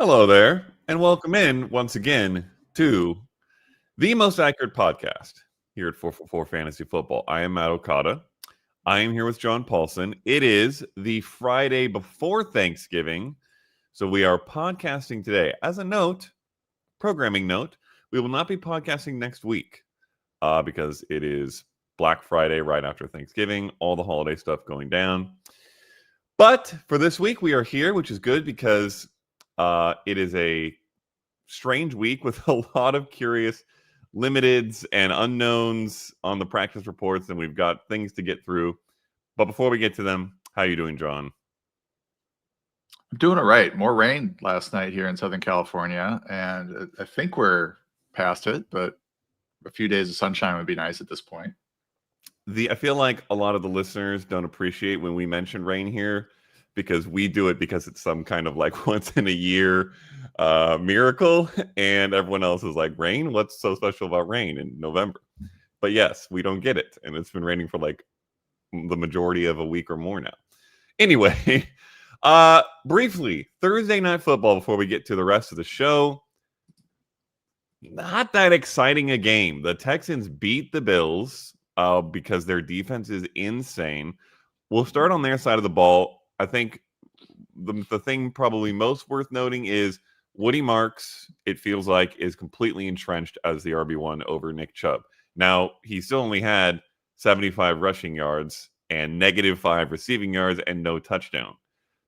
Hello there, and welcome in once again to the most accurate podcast here at 444 Fantasy Football. I am Matt Okada. I am here with John Paulson. It is the Friday before Thanksgiving, so we are podcasting today. As a note, programming note, we will not be podcasting next week because it is Black Friday right after Thanksgiving, all the holiday stuff going down. But for this week, we are here, which is good because it is a strange week with a lot of curious limiteds and unknowns on the practice reports, and we've got things to get through. But before we get to them, how are you doing, John? I'm doing all right. More rain last night here in Southern California, and I think we're past it, but a few days of sunshine would be nice at this point. I feel like a lot of the listeners don't appreciate when we mention rain here because we do it because it's some kind of like once in a year miracle, and everyone else is like, rain? What's so special about rain in November? But yes, we don't get it, and it's been raining for like the majority of a week or more now. Anyway, briefly, Thursday Night Football before we get to the rest of the show. Not that exciting a game. The Texans beat the Bills because their defense is insane. We'll start on their side of the ball. I think the thing probably most worth noting is Woody Marks, it feels like, is completely entrenched as the RB1 over Nick Chubb. Now, he still only had 75 rushing yards and -5 receiving yards and no touchdown.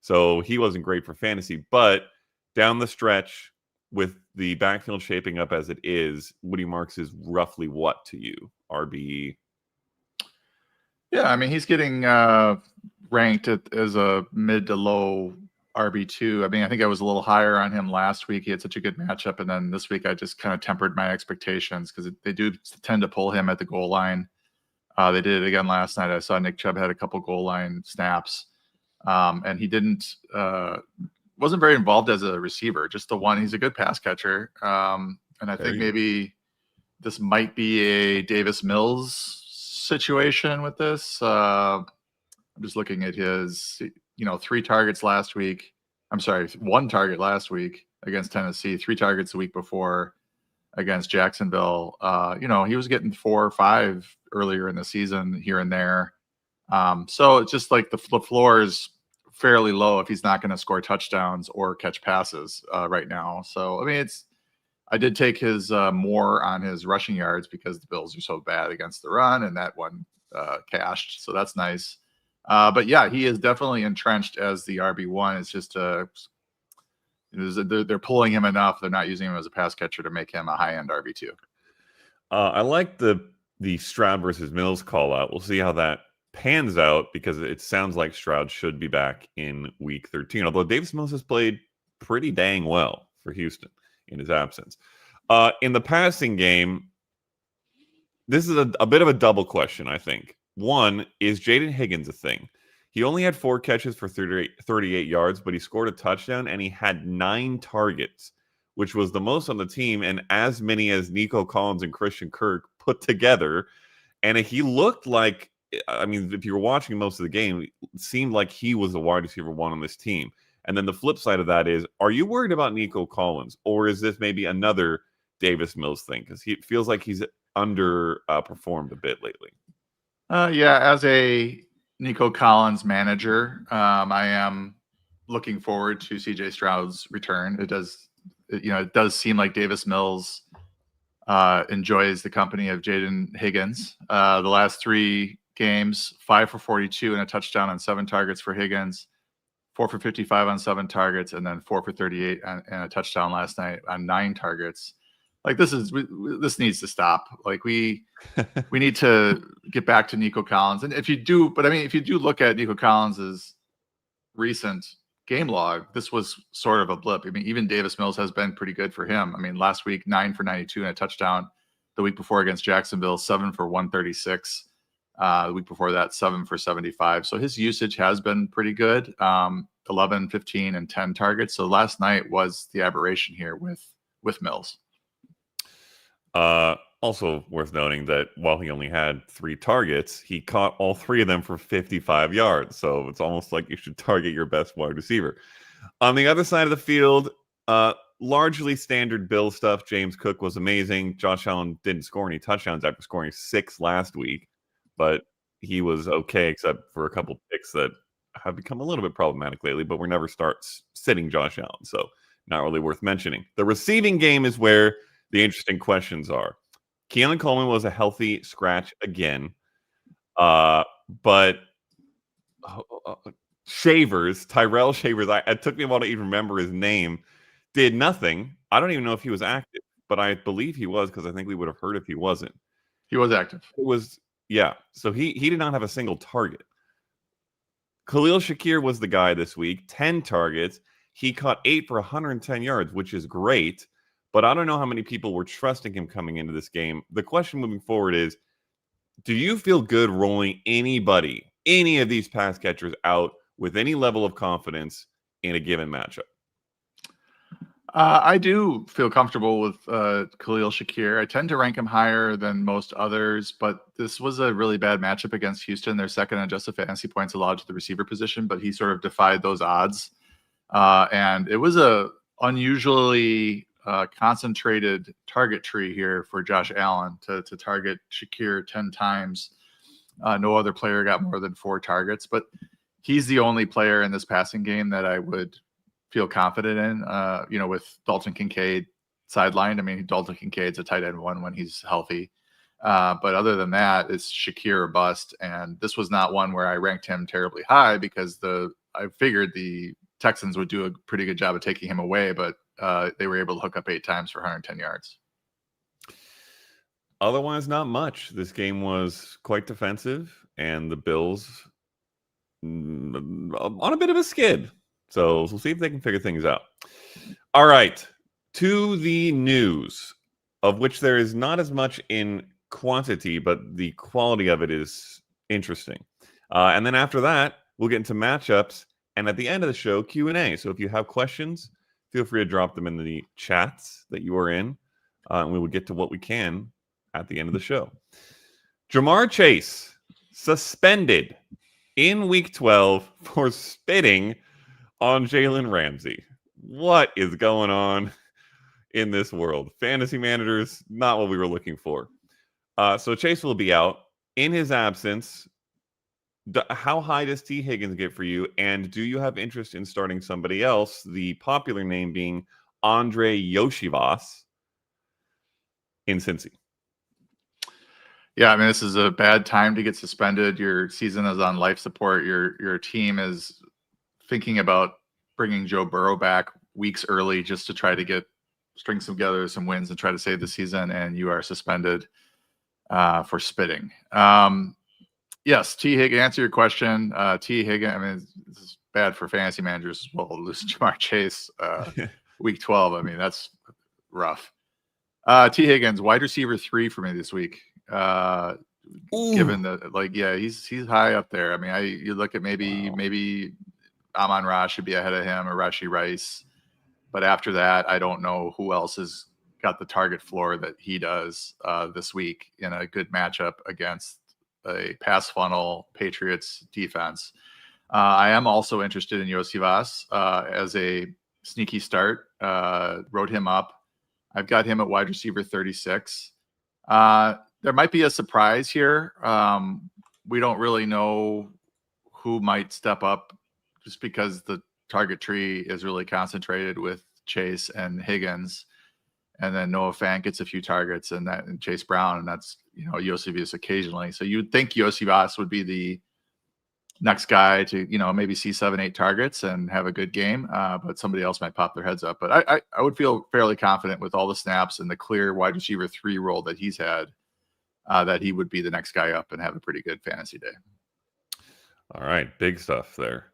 So he wasn't great for fantasy. But down the stretch, with the backfield shaping up as it is, Woody Marks is roughly what to you? RB? Yeah, I mean, he's getting ranked as a mid to low RB2. I mean, I think I was a little higher on him last week. He had such a good matchup. And then this week, I just kind of tempered my expectations because they do tend to pull him at the goal line. They did it again last night. I saw Nick Chubb had a couple goal line snaps. And he wasn't very involved as a receiver, just the one. He's a good pass catcher. And I think maybe this might be a Davis Mills situation with this. I'm just looking at his, 3 targets last week. I'm sorry, 1 target last week against Tennessee, 3 targets the week before against Jacksonville. He was getting 4 or 5 earlier in the season here and there. So it's just like the floor is fairly low if he's not going to score touchdowns or catch passes right now. So, I mean, I did take his more on his rushing yards because the Bills are so bad against the run, and that one cashed. So that's nice. But yeah, he is definitely entrenched as the RB1. It's just they're pulling him enough. They're not using him as a pass catcher to make him a high-end RB2. I like the Stroud versus Mills call out. We'll see how that pans out because it sounds like Stroud should be back in week 13, although Davis Mills has played pretty dang well for Houston in his absence. In the passing game, this is a bit of a double question, I think. One, is Jaden Higgins a thing? He only had 4 catches for 38 yards, but he scored a touchdown, and he had 9 targets, which was the most on the team, and as many as Nico Collins and Christian Kirk put together. And he looked like, I mean, if you were watching most of the game, it seemed like he was the wide receiver 1 on this team. And then the flip side of that is, are you worried about Nico Collins, or is this maybe another Davis Mills thing? Because he feels like he's underperformed a bit lately. Yeah, as a Nico Collins manager, I am looking forward to CJ Stroud's return. It does seem like Davis Mills enjoys the company of Jaden Higgins. The last 3 games, 5 for 42 and a touchdown on 7 targets for Higgins, 4 for 55 on 7 targets, and then 4 for 38 and a touchdown last night on 9 targets. Like this needs to stop. Like we need to get back to Nico Collins. And if you do look at Nico Collins's recent game log, this was sort of a blip. I mean, even Davis Mills has been pretty good for him. I mean, last week 9 for 92 and a touchdown. The week before against Jacksonville, 7 for 136. The week before that, 7 for 75. So his usage has been pretty good. 11, 15, and 10 targets. So last night was the aberration here with Mills. Also worth noting that while he only had 3 targets, he caught all 3 of them for 55 yards. So it's almost like you should target your best wide receiver. On the other side of the field, Largely standard Bill stuff. James Cook was amazing. Josh Allen didn't score any touchdowns after scoring 6 last week, but he was okay, except for a couple picks that have become a little bit problematic lately, but we're never sitting Josh Allen, so not really worth mentioning. The receiving game is where the interesting questions are. Keelan Coleman was a healthy scratch again, but Tyrell Shavers, it took me a while to even remember his name, did nothing. I don't even know if he was active, but I believe he was because I think we would have heard if he wasn't. He was active. It was, yeah. So he did not have a single target. Khalil Shakir was the guy this week, 10 targets. He caught 8 for 110 yards, which is great, but I don't know how many people were trusting him coming into this game. The question moving forward is, do you feel good rolling any of these pass catchers out with any level of confidence in a given matchup? I do feel comfortable with Khalil Shakir. I tend to rank him higher than most others, but this was a really bad matchup against Houston. Their second adjusted fantasy points allowed to the receiver position, but he sort of defied those odds. And it was a unusually concentrated target tree here for Josh Allen to target Shakir 10 times. No other player got more than 4 targets, but he's the only player in this passing game that I would feel confident in, with Dalton Kincaid sidelined. I mean, Dalton Kincaid's a tight end 1 when he's healthy. But other than that, it's Shakir or bust. And this was not one where I ranked him terribly high because I figured the Texans would do a pretty good job of taking him away, but they were able to hook up 8 times for 110 yards. Otherwise, not much. This game was quite defensive, and the Bills on a bit of a skid. So we'll see if they can figure things out. All right, to the news, of which there is not as much in quantity, but the quality of it is interesting. And then after that, we'll get into matchups, and at the end of the show, Q&A. So if you have questions, feel free to drop them in the chats that you are in, and we will get to what we can at the end of the show. Jamar Chase suspended in Week 12 for spitting on Jalen Ramsey. What is going on in this world? Fantasy managers, not what we were looking for. So Chase will be out. In his absence, how high does T. Higgins get for you? And do you have interest in starting somebody else? The popular name being Andre Yoshivas in Cincy. Yeah, I mean, this is a bad time to get suspended. Your season is on life support. Your team is thinking about bringing Joe Burrow back weeks early just to try to string together some wins and try to save the season, and you are suspended for spitting. Yes, T. Higgins, answer your question. T. Higgins, I mean, this is bad for fantasy managers as well. Lose Jamar Chase week 12. I mean, that's rough. T. Higgins, wide receiver 3 for me this week. Given that, he's high up there. I mean, you look at maybe Amon-Ra should be ahead of him or Rashee Rice. But after that, I don't know who else has got the target floor that he does this week in a good matchup against a pass funnel Patriots defense. I am also interested in Yoshivas as a sneaky start. Wrote him up. I've got him at wide receiver 36. There might be a surprise here. We don't really know who might step up just because the target tree is really concentrated with Chase and Higgins. And then Noah Fant gets a few targets and Chase Brown, and that's, Yoshivas occasionally. So you'd think Yoshivas would be the next guy to, maybe see 7-8 targets and have a good game. But somebody else might pop their heads up. But I would feel fairly confident with all the snaps and the clear wide receiver 3 role that he's had, that he would be the next guy up and have a pretty good fantasy day. All right. Big stuff there.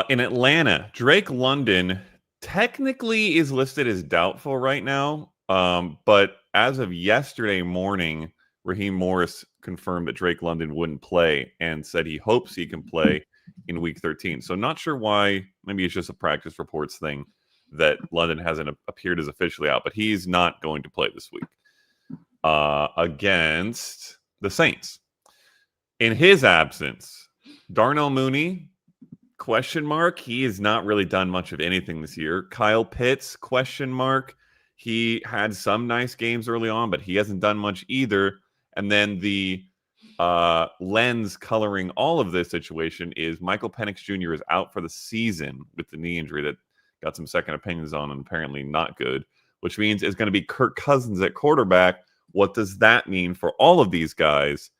In Atlanta, Drake London technically is listed as doubtful right now. But as of yesterday morning, Raheem Morris confirmed that Drake London wouldn't play and said he hopes he can play in Week 13. So not sure why. Maybe it's just a practice reports thing that London hasn't appeared as officially out, but he's not going to play this week against the Saints. In his absence, Darnell Mooney, Question mark. He has not really done much of anything this year. Kyle Pitts? Question mark. He had some nice games early on, but he hasn't done much either. And then the lens coloring all of this situation is Michael Penix Jr. is out for the season with the knee injury that got some second opinions on and apparently not good, which means it's going to be Kirk Cousins at quarterback. What does that mean for all of these guys?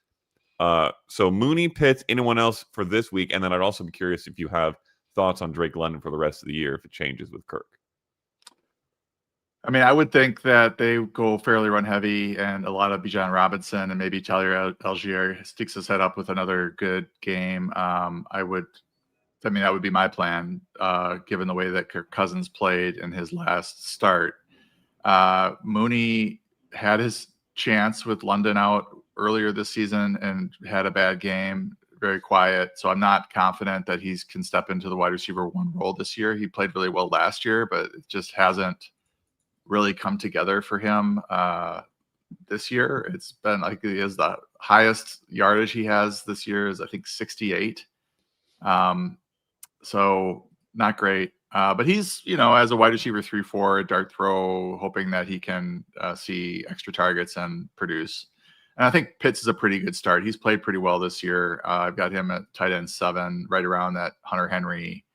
So Mooney, Pitts, anyone else for this week? And then I'd also be curious if you have thoughts on Drake London for the rest of the year if it changes with Kirk. I mean, I would think that they go fairly run heavy and a lot of Bijan Robinson and maybe Tyler Algier sticks his head up with another good game. That would be my plan, given the way that Kirk Cousins played in his last start. Mooney had his chance with London out earlier this season and had a bad game, very quiet. So I'm not confident that he can step into the wide receiver one role this year. He played really well last year, but it just hasn't really come together for him this year. It's been like he is the highest yardage he has this year is I think 68. So not great. But he's, as a wide receiver 3-4, dart throw, hoping that he can see extra targets and produce. And I think Pitts is a pretty good start. He's played pretty well this year. I've got him at tight end 7, right around that Hunter Henry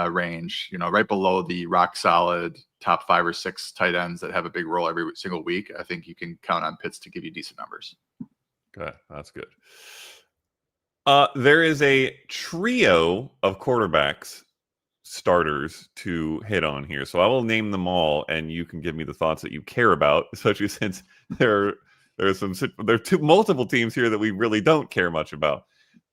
range, right below the rock solid top 5 or 6 tight ends that have a big role every single week. I think you can count on Pitts to give you decent numbers. Okay, that's good. There is a trio of quarterbacks starters to hit on here. So I will name them all and you can give me the thoughts that you care about, especially since there are multiple teams here that we really don't care much about.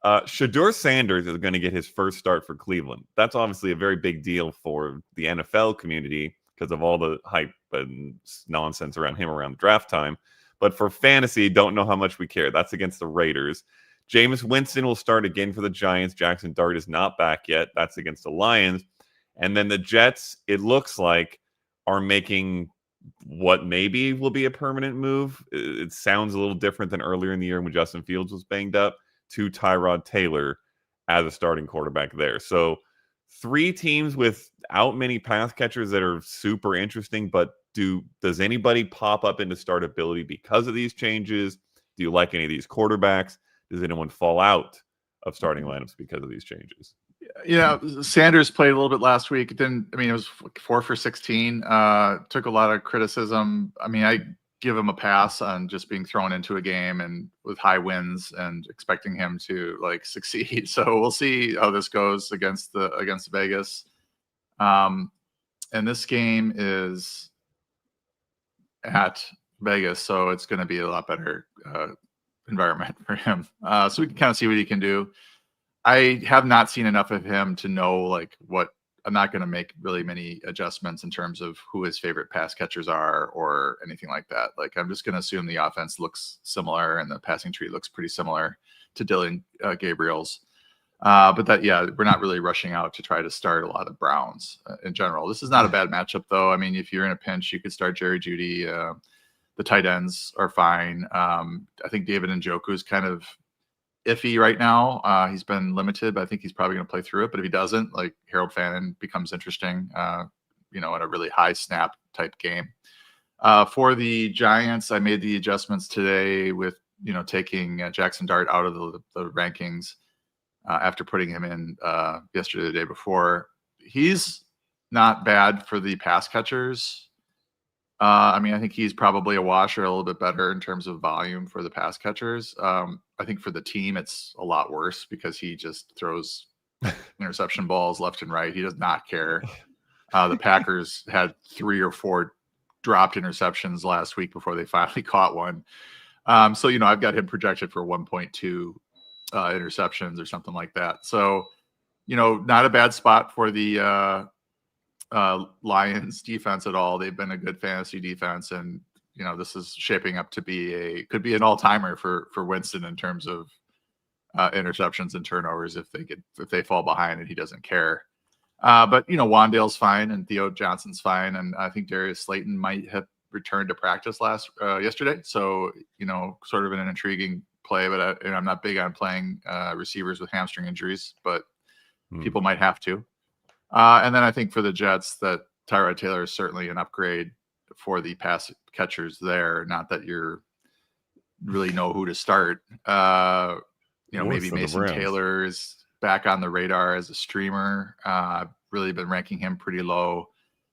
Shedeur Sanders is going to get his first start for Cleveland. That's obviously a very big deal for the NFL community because of all the hype and nonsense around him around draft time. But for fantasy, don't know how much we care. That's against the Raiders. Jameis Winston will start again for the Giants. Jackson Dart is not back yet. That's against the Lions. And then the Jets, it looks like, are making what maybe will be a permanent move. It sounds a little different than earlier in the year when Justin Fields was banged up, to Tyrod Taylor as a starting quarterback there. So 3 teams without many pass catchers that are super interesting, but does anybody pop up into startability because of these changes? Do you like any of these quarterbacks? Does anyone fall out of starting lineups because of these changes? Sanders played a little bit last week. It was 4 for 16. Took a lot of criticism. I give him a pass on just being thrown into a game and with high wins and expecting him to succeed. So we'll see how this goes against Vegas. And this game is at Vegas, so it's going to be a lot better environment for him. So we can kind of see what he can do. I have not seen enough of him to know what. I'm not going to make really many adjustments in terms of who his favorite pass catchers are or anything like that. I'm just going to assume the offense looks similar and the passing tree looks pretty similar to Dylan Gabriel's. But we're not really rushing out to try to start a lot of Browns in general. This is not a bad matchup, though. If you're in a pinch, you could start Jerry Jeudy. The tight ends are fine. I think David Njoku is kind of iffy right now. He's been limited, but I think he's probably going to play through it. But if he doesn't, Harold Fannin becomes interesting, in a really high snap type game. For the Giants, I made the adjustments today with, taking Jackson Dart out of the rankings after putting him in yesterday, the day before. He's not bad for the pass catchers. I think he's probably a wash or a little bit better in terms of volume for the pass catchers. I think for the team, it's a lot worse because he just throws interception balls left and right. He does not care. The Packers had 3 or 4 dropped interceptions last week before they finally caught one. So I've got him projected for 1.2 interceptions or something like that. So, not a bad spot for the Lions defense at all. They've been a good fantasy defense, and this is shaping up to could be an all-timer for Winston in terms of interceptions and turnovers if they fall behind and he doesn't care. But Wandale's fine and Theo Johnson's fine, and I think Darius Slayton might have returned to practice yesterday. So sort of an intriguing play, but I'm not big on playing receivers with hamstring injuries. But people might have to. And then I think for the Jets that Tyrod Taylor is certainly an upgrade for the pass catchers there. Not that you're really know who to start. Maybe Mason Taylor is back on the radar as a streamer. I've really been ranking him pretty low,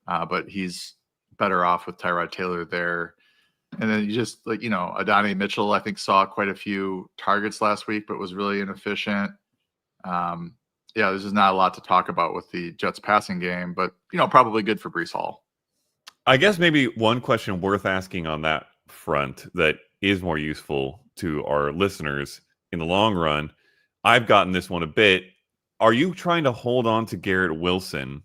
but he's better off with Tyrod Taylor there. And then you just Adonai Mitchell, I think saw quite a few targets last week, but was really inefficient. There's just not a lot to talk about with the Jets passing game, but probably good for Breece Hall. I guess maybe one question worth asking on that front that is more useful to our listeners in the long run. I've gotten this one a bit. Are you trying to hold on to Garrett Wilson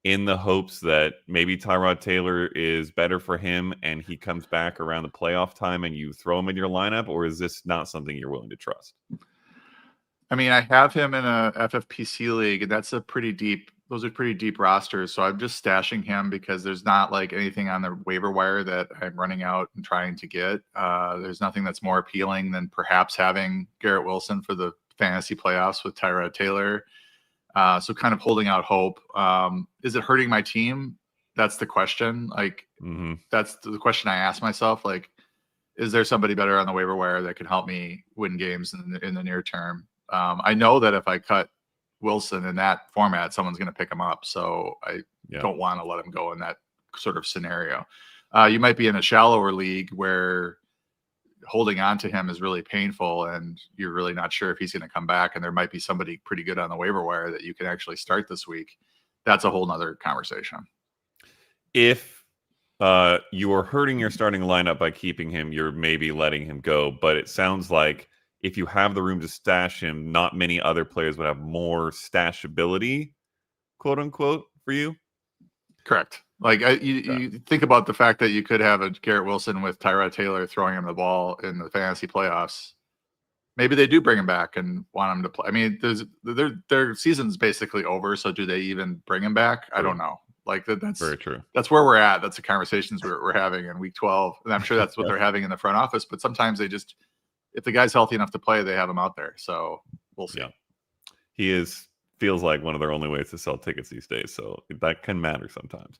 in the hopes that maybe Tyrod Taylor is better for him and he comes back around the playoff time and you throw him in your lineup, or is this not something you're willing to trust? I mean, I have him in a FFPC league, and those are pretty deep rosters. So I'm just stashing him because there's not like anything on the waiver wire that I'm running out and trying to get. There's nothing that's more appealing than perhaps having Garrett Wilson for the fantasy playoffs with Tyrod Taylor. So kind of holding out hope. Is it hurting my team? That's the question. That's the question I ask myself. Like, is there somebody better on the waiver wire that can help me win games in the near term? I know that if I cut Wilson in that format, someone's going to pick him up. So I don't want to let him go in that sort of scenario. You might be in a shallower league where holding on to him is really painful and you're really not sure if he's going to come back, and there might be somebody pretty good on the waiver wire that you can actually start this week. That's a whole nother conversation. If you are hurting your starting lineup by keeping him, you're maybe letting him go, but it sounds like if you have the room to stash him, not many other players would have more stashability, quote unquote, for you. Correct. Like you think about the fact that you could have a Garrett Wilson with Tyrod Taylor throwing him the ball in the fantasy playoffs. Maybe they do bring him back and want him to play. I mean, their season's basically over. So do they even bring him back? I don't know. Like that's very true. That's where we're at. That's the conversations we're having in week 12. And I'm sure that's what they're having in the front office. But sometimes they just, if the guy's healthy enough to play, they have him out there. So we'll see. Yeah. Feels like one of their only ways to sell tickets these days. So that can matter sometimes.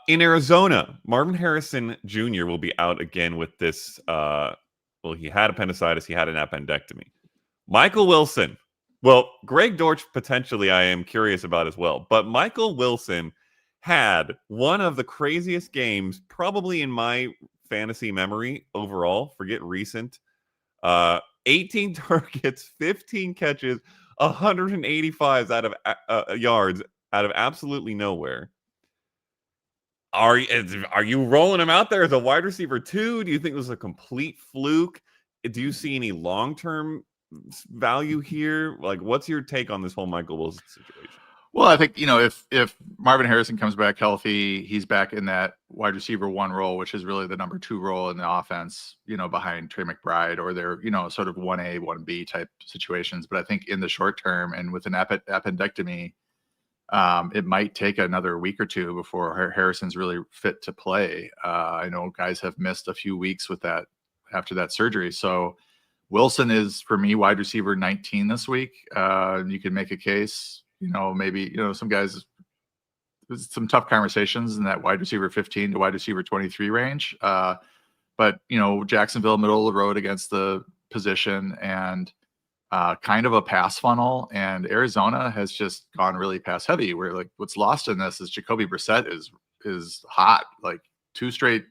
In Arizona, Marvin Harrison Jr. will be out again with this. He had appendicitis. He had an appendectomy. Michael Wilson. Well, Greg Dortch, potentially, I am curious about as well. But Michael Wilson had one of the craziest games, probably in my fantasy memory overall. Forget recent. 18 targets, 15 catches, 185 out of yards out of absolutely nowhere. Are you rolling him out there as a wide receiver too? Do you think it was a complete fluke? Do you see any long-term value here? Like, what's your take on this whole Michael Wilson situation? Well, I think, if Marvin Harrison comes back healthy, he's back in that wide receiver 1 role, which is really the number 2 role in the offense, behind Trey McBride, or they're, sort of 1A, 1B type situations. But I think in the short term and with an appendectomy, it might take another week or two before Harrison's really fit to play. I know guys have missed a few weeks with that after that surgery. So Wilson is, for me, wide receiver 19 this week. You can make a case. Maybe, some guys, some tough conversations in that wide receiver 15 to wide receiver 23 range. But, Jacksonville, middle of the road against the position, and kind of a pass funnel. And Arizona has just gone really pass heavy, where like what's lost in this is Jacoby Brissett is hot, like 5 straight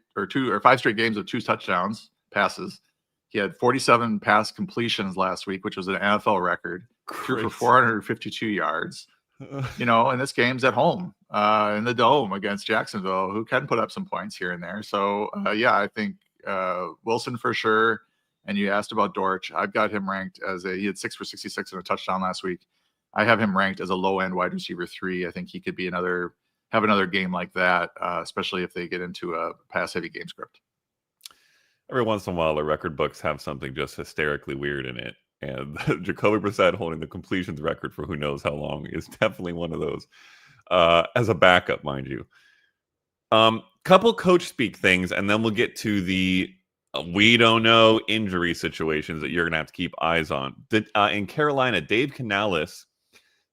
games of 2 touchdowns passes. He had 47 pass completions last week, which was an NFL record. Threw for 452 yards. And this game's at home in the Dome against Jacksonville, who can put up some points here and there. So, I think Wilson for sure. And you asked about Dortch. I've got him ranked he had 6 for 66 and a touchdown last week. I have him ranked as a low-end wide receiver 3. I think he could be have another game like that, especially if they get into a pass-heavy game script. Every once in a while, the record books have something just hysterically weird in it. And Jacoby Brissett holding the completions record for who knows how long is definitely one of those. As a backup, mind you. Couple coach speak things, and then we'll get to the we don't know injury situations that you're going to have to keep eyes on. In Carolina, Dave Canales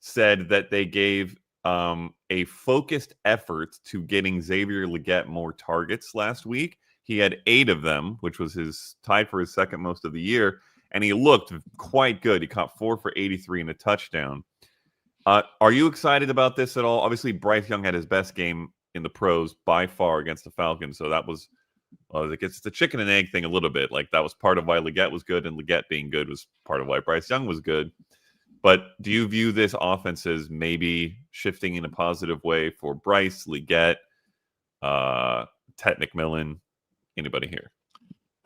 said that they gave a focused effort to getting Xavier Legette more targets last week. He had 8 of them, which was his tied for his second most of the year, and he looked quite good. He caught 4 for 83 and a touchdown. Are you excited about this at all? Obviously, Bryce Young had his best game in the pros by far against the Falcons, so that was it's the chicken and egg thing a little bit. Like, that was part of why Legette was good, and Legette being good was part of why Bryce Young was good. But do you view this offense as maybe shifting in a positive way for Bryce, Legette, Tet McMillan, anybody here?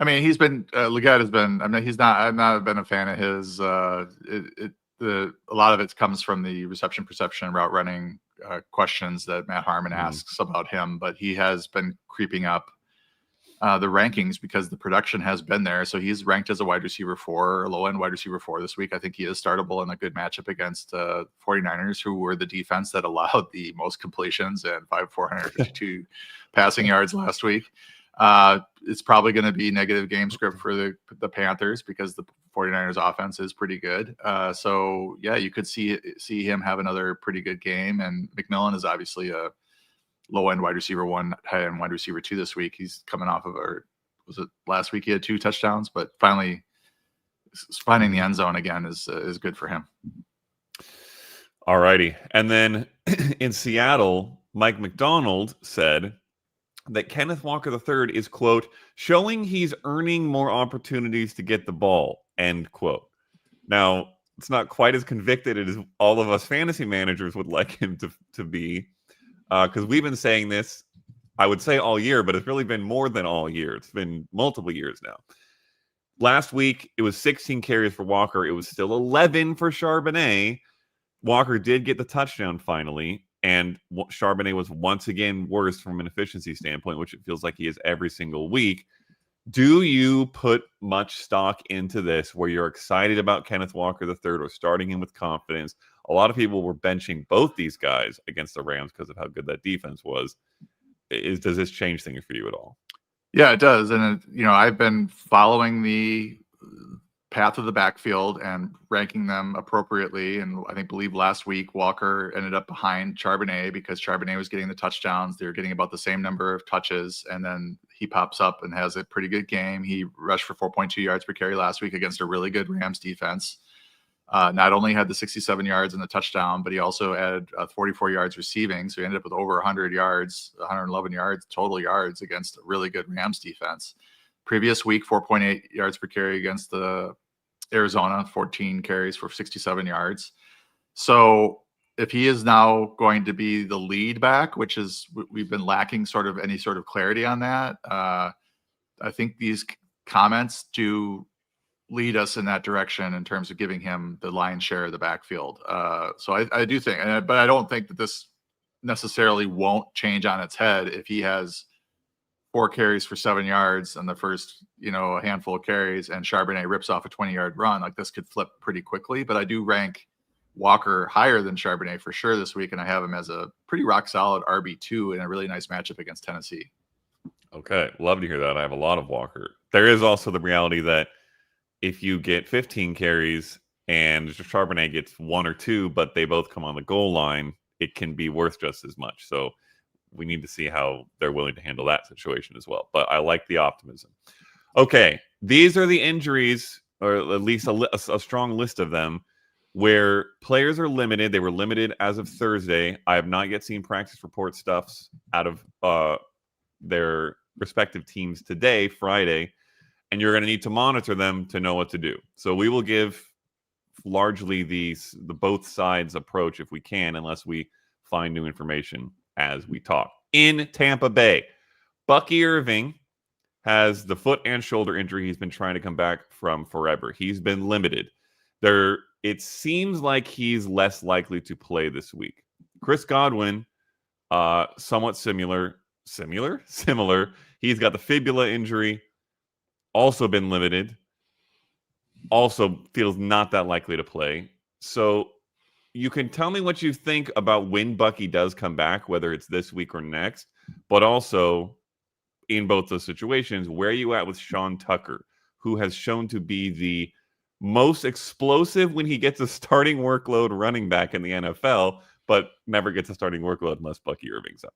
I mean, Legette has been. I mean, I've not been a fan of his. A lot of it comes from the reception, perception, route running questions that Matt Harmon asks about him, but he has been creeping up the rankings because the production has been there. So he's ranked as a wide receiver 4, low end wide receiver 4 this week. I think he is startable in a good matchup against 49ers, who were the defense that allowed the most completions and 452 passing yards last week. It's probably going to be negative game script for the Panthers because the 49ers offense is pretty good. So yeah, you could see him have another pretty good game. And McMillan is obviously a low end wide receiver 1, high end wide receiver 2 this week. He's coming off of was it last week he had 2 touchdowns, but finally finding the end zone again is good for him. All righty. And then in Seattle, Mike McDonald said that Kenneth Walker III is, quote, showing he's earning more opportunities to get the ball, end quote. Now, it's not quite as convicted as all of us fantasy managers would like him to be, because we've been saying this, I would say all year, but it's really been more than all year. It's been multiple years now. Last week, it was 16 carries for Walker. It was still 11 for Charbonnet. Walker did get the touchdown finally, and Charbonnet was once again worse from an efficiency standpoint, which it feels like he is every single week. Do you put much stock into this where you're excited about Kenneth Walker III or starting him with confidence? A lot of people were benching both these guys against the Rams because of how good that defense was. Does this change things for you at all? Yeah, it does. And, I've been following the path of the backfield and ranking them appropriately. And I believe last week, Walker ended up behind Charbonnet because Charbonnet was getting the touchdowns. They were getting about the same number of touches. And then he pops up and has a pretty good game. He rushed for 4.2 yards per carry last week against a really good Rams defense. Not only had the 67 yards and the touchdown, but he also added 44 yards receiving. So he ended up with over 100 yards, 111 yards, total yards against a really good Rams defense. Previous week, 4.8 yards per carry against the Arizona, 14 carries for 67 yards. So if he is now going to be the lead back, which is we've been lacking sort of any sort of clarity on that, I think these comments do lead us in that direction in terms of giving him the lion's share of the backfield. So I do think, but I don't think that this necessarily won't change on its head if he has 4 carries for 7 yards on the first, a handful of carries, and Charbonnet rips off a 20-yard run. Like, this could flip pretty quickly, but I do rank Walker higher than Charbonnet for sure this week, and I have him as a pretty rock solid RB2 in a really nice matchup against Tennessee. Okay, love to hear that. I have a lot of Walker. There is also the reality that if you get 15 carries and Charbonnet gets 1 or 2, but they both come on the goal line, it can be worth just as much. So we need to see how they're willing to handle that situation as well. But I like the optimism. Okay, these are the injuries, or at least a strong list of them, where players are limited. They were limited as of Thursday. I have not yet seen practice report stuffs out of their respective teams today, Friday, and you're going to need to monitor them to know what to do. So we will give largely the both sides approach if we can, unless we find new information as we talk. In Tampa Bay, Bucky Irving has the foot and shoulder injury he's been trying to come back from forever. He's been limited. It seems like he's less likely to play this week. Chris Godwin, somewhat similar. He's got the fibula injury, also been limited, also feels not that likely to play. So you can tell me what you think about when Bucky does come back, whether it's this week or next, but also in both those situations, where are you at with Sean Tucker, who has shown to be the most explosive when he gets a starting workload running back in the NFL, but never gets a starting workload unless Bucky Irving's up.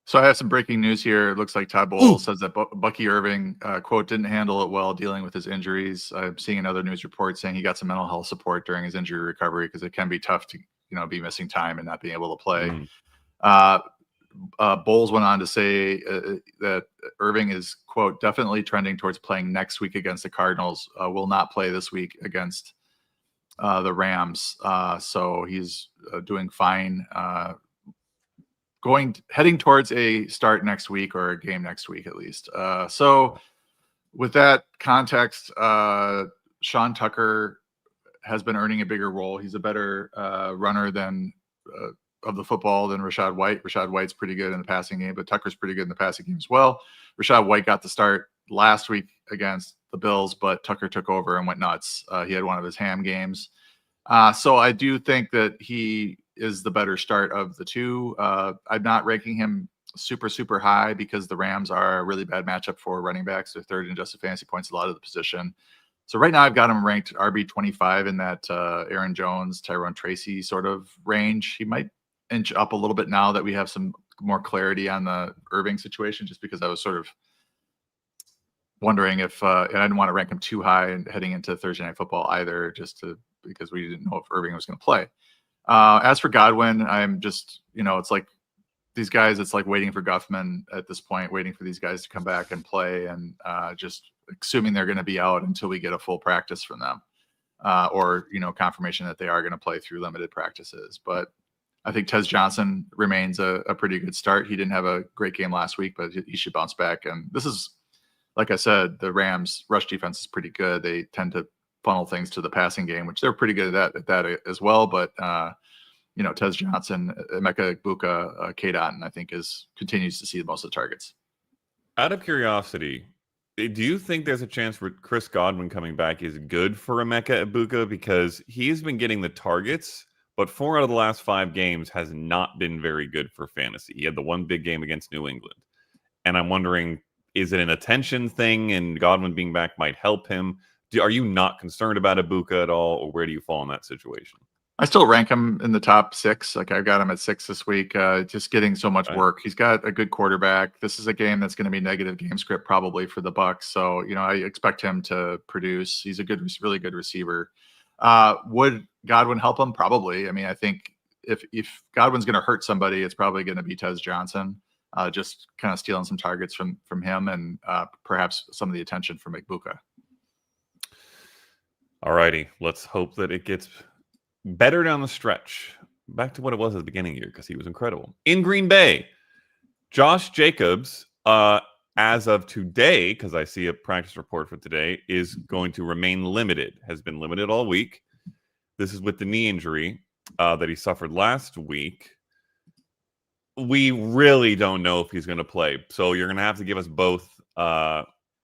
So I have some breaking news here. It looks like Todd Bowles says that Bucky Irving, quote, didn't handle it well dealing with his injuries. I'm seeing another news report saying he got some mental health support during his injury recovery because it can be tough to, be missing time and not being able to play. Bowles went on to say that Irving is, quote, definitely trending towards playing next week against the Cardinals. Will not play this week against the Rams. So he's doing fine. Heading towards a start next week or a game next week at least. So with that context, Sean Tucker has been earning a bigger role. He's a better runner than of the football than Rachaad White. Rachaad White's pretty good in the passing game, but Tucker's pretty good in the passing game as well. Rachaad White got the start last week against the Bills, but Tucker took over and went nuts. He had one of his ham games. So I do think that he is the better start of the two. I'm not ranking him super, super high because the Rams are a really bad matchup for running backs. They're third in adjusted fantasy points a lot of the position. So right now I've got him ranked RB25 in that Aaron Jones, Tyrone Tracy sort of range. He might inch up a little bit now that we have some more clarity on the Irving situation, just because I was sort of wondering if, and I didn't want to rank him too high and heading into Thursday Night Football either, because we didn't know if Irving was going to play. As for Godwin, I'm just, it's like these guys, it's like waiting for Guffman at this point, waiting for these guys to come back and play, and just assuming they're going to be out until we get a full practice from them, or, confirmation that they are going to play through limited practices. But I think Tez Johnson remains a pretty good start. He didn't have a great game last week, but he should bounce back. And this is, like I said, the Rams rush defense is pretty good. They tend to funnel things to the passing game, which they're pretty good at that as well. But Tez Johnson, Emeka Egbuka, K-Dot, I think continues to see most of the targets. Out of curiosity, do you think there's a chance for Chris Godwin coming back is good for Emeka Egbuka? Because he's been getting the targets, but 4 out of the last 5 games has not been very good for fantasy. He had the one big game against New England. And I'm wondering, is it an attention thing and Godwin being back might help him? Are you not concerned about Egbuka at all, or where do you fall in that situation? I still rank him in the top 6. Like, I've got him at 6 this week, just getting so much work. He's got a good quarterback. This is a game that's going to be negative game script probably for the Bucs. So, I expect him to produce. He's a really good receiver. Would Godwin help him? Probably. I mean, I think if Godwin's going to hurt somebody, it's probably going to be Tez Johnson, just kind of stealing some targets from him and perhaps some of the attention from Egbuka. All righty. Let's hope that it gets better down the stretch. Back to what it was at the beginning of the year, because he was incredible. In Green Bay, Josh Jacobs, as of today, because I see a practice report for today, is going to remain limited, has been limited all week. This is with the knee injury that he suffered last week. We really don't know if he's going to play. So you're going to have to give us both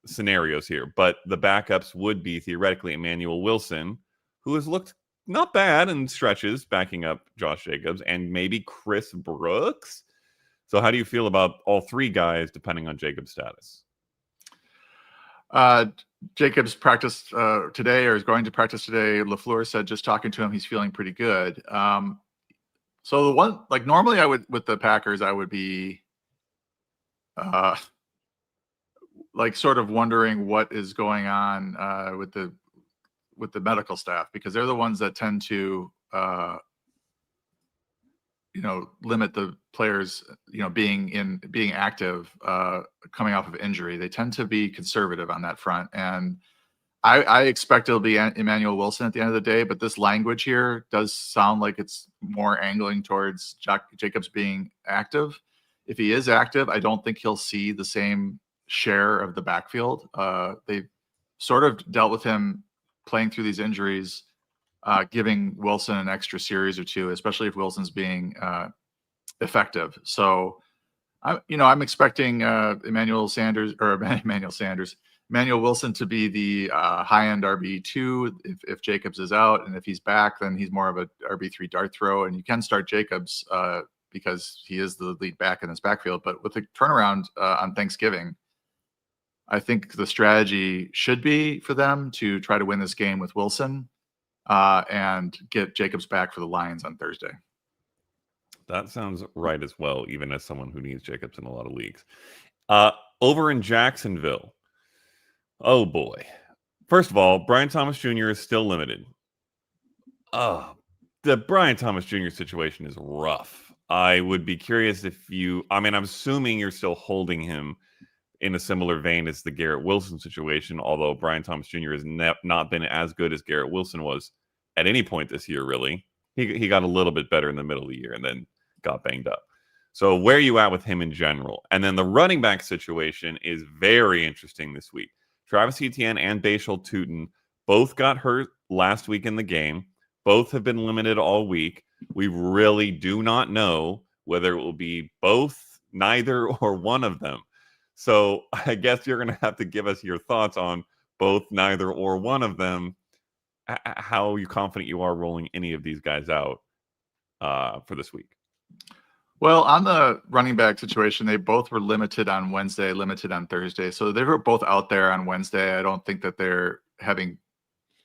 scenarios here. But the backups would be theoretically Emmanuel Wilson, who has looked not bad in stretches, backing up Josh Jacobs, and maybe Chris Brooks. So how do you feel about all 3 guys, depending on Jacobs' status? Jacobs practiced today, or is going to practice today. LaFleur said, just talking to him, he's feeling pretty good. So the one, like, normally I would, with the Packers, I would be like sort of wondering what is going on with the medical staff, because they're the ones that tend to limit the players being active coming off of injury. They tend to be conservative on that front, and I expect it'll be Emmanuel Wilson at the end of the day, but this language here does sound like it's more angling towards Jacobs being active. If he is active, I don't think he'll see the same share of the backfield. They've sort of dealt with him playing through these injuries, giving Wilson an extra series or 2, especially if Wilson's being effective. So, I'm expecting Emmanuel Wilson to be the high-end RB2 if Jacobs is out, and if he's back, then he's more of a RB3 dart throw. And you can start Jacobs because he is the lead back in this backfield. But with the turnaround on Thanksgiving, I think the strategy should be for them to try to win this game with Wilson and get Jacobs back for the Lions on Thursday. That sounds right as well, even as someone who needs Jacobs in a lot of leagues. Over in Jacksonville, oh boy. First of all, Brian Thomas Jr. is still limited. The Brian Thomas Jr. situation is rough. I would be curious if I'm assuming you're still holding him in a similar vein as the Garrett Wilson situation, although Brian Thomas Jr. has not been as good as Garrett Wilson was at any point this year, really. He got a little bit better in the middle of the year and then got banged up. So where are you at with him in general? And then the running back situation is very interesting this week. Travis Etienne and Bashal Tutin both got hurt last week in the game. Both have been limited all week. We really do not know whether it will be both, neither, or one of them. So I guess you're going to have to give us your thoughts on both, neither, or one of them, how you confident you are rolling any of these guys out for this week. Well, on the running back situation, they both were limited on Wednesday, limited on Thursday. So they were both out there on Wednesday. I don't think that they're having,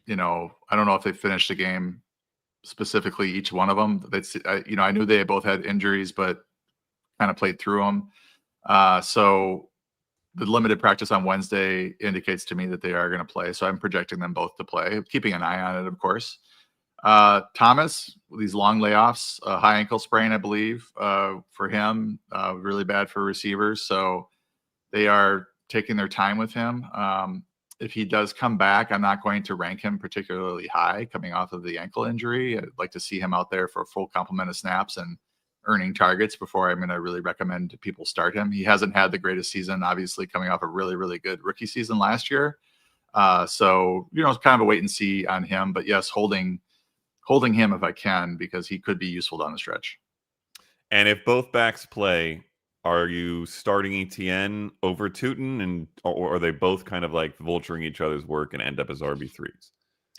I don't know if they finished the game specifically, each one of them. I knew they both had injuries, but kind of played through them. So the limited practice on Wednesday indicates to me that they are going to play. So I'm projecting them both to play, keeping an eye on it, of course. Thomas, these long layoffs, high ankle sprain, I believe, for him, really bad for receivers. So they are taking their time with him. If he does come back, I'm not going to rank him particularly high coming off of the ankle injury. I'd like to see him out there for a full complement of snaps and earning targets before I'm going to really recommend people start him. He hasn't had the greatest season, obviously, coming off a really, really good rookie season last year. So, it's kind of a wait and see on him. But yes, holding him if I can, because he could be useful down the stretch. And if both backs play, are you starting Etienne over Tutin, or are they both kind of like vulturing each other's work and end up as RB3s?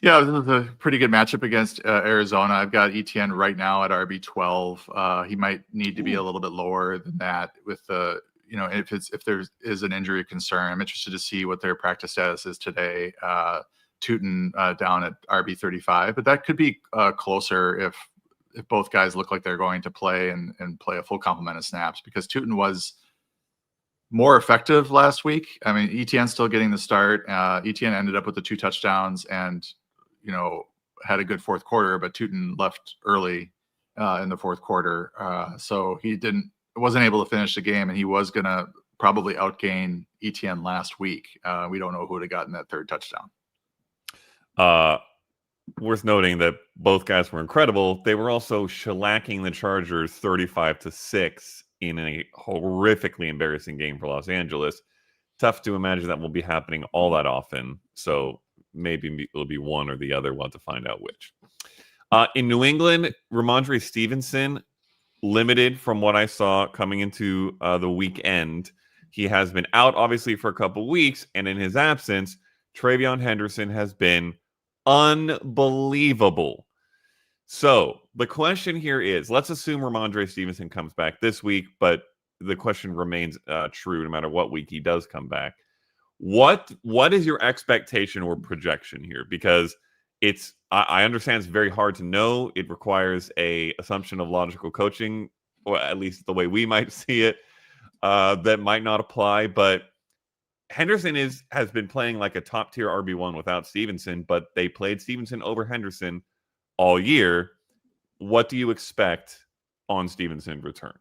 Yeah, this is a pretty good matchup against Arizona. I've got Etienne right now at RB12. He might need to be a little bit lower than that with the, if there is an injury concern. I'm interested to see what their practice status is today. Tutin down at RB35, but that could be closer if both guys look like they're going to play and play a full complement of snaps, because Tutin was more effective last week. I mean, Etienne's still getting the start. Etienne ended up with the 2 touchdowns and, had a good fourth quarter, but Tutin left early in the fourth quarter. So he wasn't able to finish the game, and he was going to probably outgain Etienne last week. We don't know who would have gotten that 3rd touchdown. Worth noting that both guys were incredible. They were also shellacking the Chargers 35-6 in a horrifically embarrassing game for Los Angeles. Tough to imagine that will be happening all that often. So maybe it'll be one or the other. We'll have to find out which. In New England, Ramondre Stevenson, limited from what I saw coming into the weekend. He has been out, obviously, for a couple weeks. And in his absence, Travion Henderson has been unbelievable. So the question here is, let's assume Ramondre Stevenson comes back this week, but the question remains true no matter what week he does come back. What is your expectation or projection here? Because I understand it's very hard to know. It requires a assumption of logical coaching, or at least the way we might see it, that might not apply. But Henderson has been playing like a top tier RB1 without Stevenson, but they played Stevenson over Henderson all year. What do you expect on Stevenson return?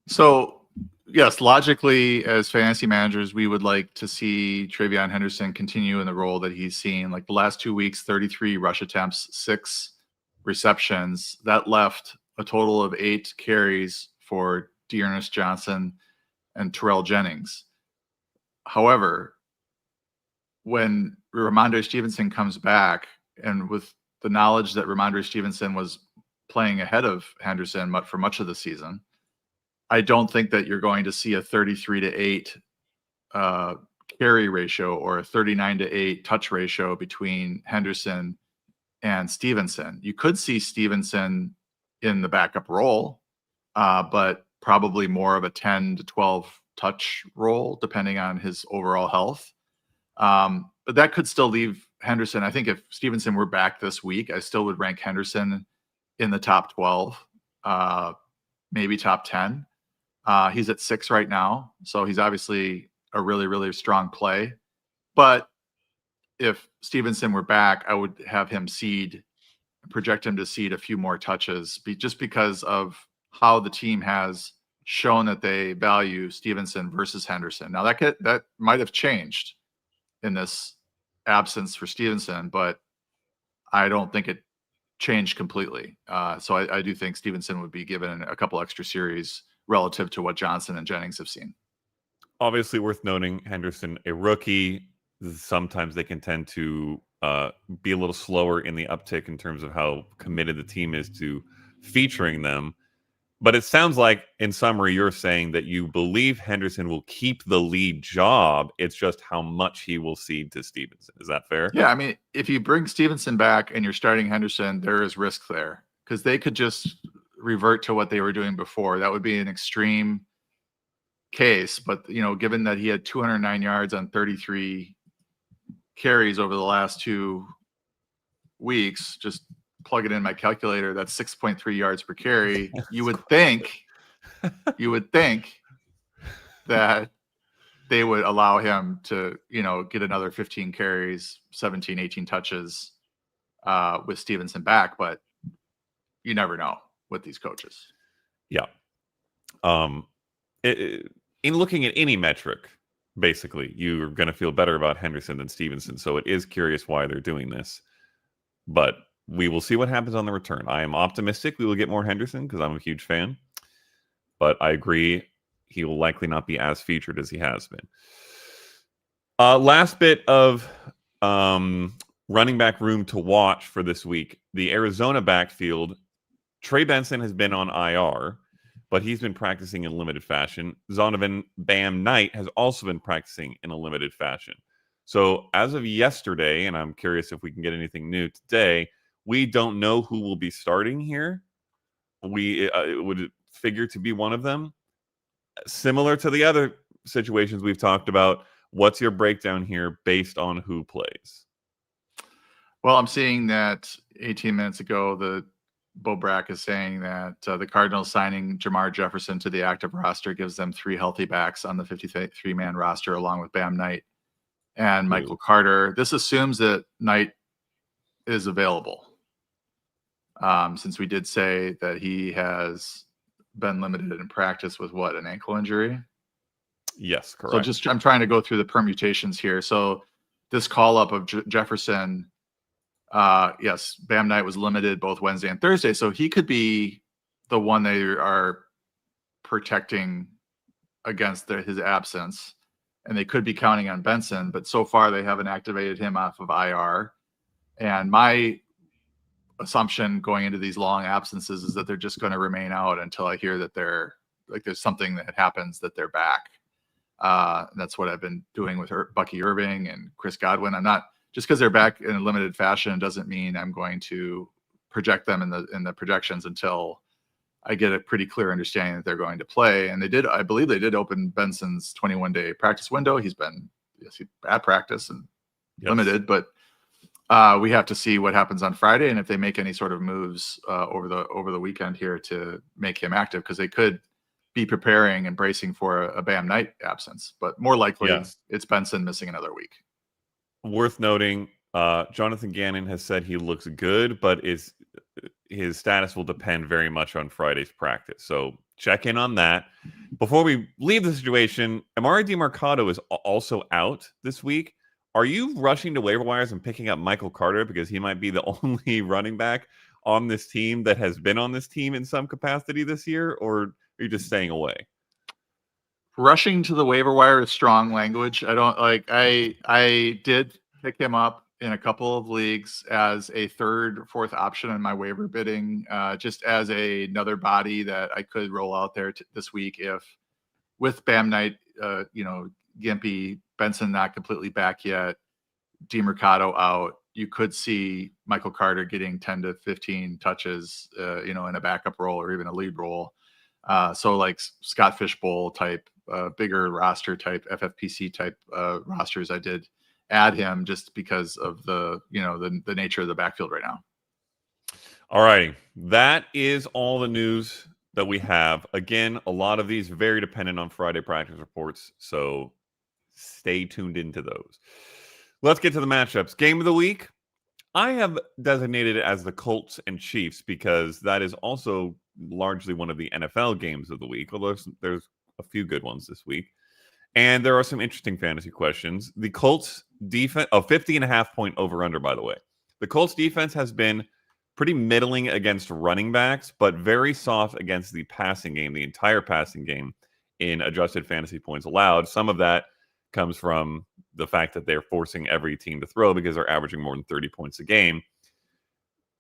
So, yes, logically, as fantasy managers, we would like to see Travion Henderson continue in the role that he's seen. Like the last 2 weeks, 33 rush attempts, 6 receptions. That left a total of 8 carries for Dearness Johnson and Terrell Jennings. However, when Ramondre Stevenson comes back, and with the knowledge that Ramondre Stevenson was playing ahead of Henderson for much of the season, I don't think that you're going to see a 33-8 carry ratio or a 39-8 touch ratio between Henderson and Stevenson. You could see Stevenson in the backup role, but probably more of a 10 to 12 touch role depending on his overall health. But that could still leave Henderson. I think if Stevenson were back this week, I still would rank Henderson in the top 12, maybe top 10. He's at 6 right now, so he's obviously a really, really strong play. But if Stevenson were back, I would have him project him to seed a few more touches, just because of how the team has shown that they value Stevenson versus Henderson. Now that might have changed in this absence for Stevenson, but I don't think it changed completely. So I do think Stevenson would be given a couple extra series relative to what Johnson and Jennings have seen. Obviously worth noting, Henderson, a rookie. Sometimes they can tend to be a little slower in the uptick in terms of how committed the team is to featuring them. But it sounds like, in summary, you're saying that you believe Henderson will keep the lead job. It's just how much he will cede to Stevenson. Is that fair? Yeah, I mean, if you bring Stevenson back and you're starting Henderson, there is risk there because they could just revert to what they were doing before. That would be an extreme case. But, given that he had 209 yards on 33 carries over the last 2 weeks, just plug it in my calculator, that's 6.3 yards per carry. You would think that they would allow him to, get another 15 carries, 17, 18 touches with Stevenson back, but you never know with these coaches. Yeah. In looking at any metric, basically, you're going to feel better about Henderson than Stevenson. So it is curious why they're doing this. But we will see what happens on the return. I am optimistic we will get more Henderson because I'm a huge fan. But I agree, he will likely not be as featured as he has been. Last bit of running back room to watch for this week. The Arizona backfield, Trey Benson has been on IR, but he's been practicing in limited fashion. Zonovan Bam Knight has also been practicing in a limited fashion. So as of yesterday, and I'm curious if we can get anything new today, we don't know who will be starting here. It would figure to be one of them. Similar to the other situations we've talked about, what's your breakdown here based on who plays? Well, I'm seeing that 18 minutes ago, the Bo Brack is saying that the Cardinals signing Jamar Jefferson to the active roster gives them 3 healthy backs on the 53-man roster, along with Bam Knight and Michael Carter. This assumes that Knight is available, since we did say that he has been limited in practice with an ankle injury? Yes, correct. So I'm trying to go through the permutations here. So this call up of Jefferson, yes, Bam Knight was limited both Wednesday and Thursday. So he could be the one they are protecting against his absence. And they could be counting on Benson, but so far they haven't activated him off of IR. And my assumption going into these long absences is that they're just going to remain out until I hear that there's something that happens that they're back. That's what I've been doing with Bucky Irving and Chris Godwin. I'm not, just because they're back in a limited fashion doesn't mean I'm going to project them in the projections until I get a pretty clear understanding that they're going to play. And I believe they did open Benson's 21-day practice window. He's been at practice and limited, but we have to see what happens on Friday and if they make any sort of moves over the weekend here to make him active, because they could be preparing and bracing for a Bam Knight absence, but more likely it's Benson missing another week. Worth noting, Jonathan Gannon has said he looks good, but his status will depend very much on Friday's practice. So check in on that. Before we leave the situation, Amari DiMercato is also out this week. Are you rushing to waiver wires and picking up Michael Carter because he might be the only running back on this team that has been on this team in some capacity this year, or are you just staying away? Rushing to the waiver wire is strong language. I did pick him up in a couple of leagues as a third, fourth option in my waiver bidding, just as another body that I could roll out there this week if, with Bam Knight, Gimpy, Benson not completely back yet, DiMercato out, you could see Michael Carter getting 10 to 15 touches, in a backup role or even a lead role. So like Scott Fishbowl type bigger roster type FFPC type rosters, I did add him just because of the the nature of the backfield right now. All righty. That is all the news that we have. Again, a lot of these very dependent on Friday practice reports, so stay tuned into those. Let's get to the matchups. Game of the week. I have designated it as the Colts and Chiefs because that is also largely one of the NFL games of the week, although there's a few good ones this week. And there are some interesting fantasy questions. The Colts defense, 50.5 point over-under, by the way. The Colts defense has been pretty middling against running backs, but very soft against the passing game, the entire passing game in adjusted fantasy points allowed. Some of that comes from the fact that they're forcing every team to throw because they're averaging more than 30 points a game.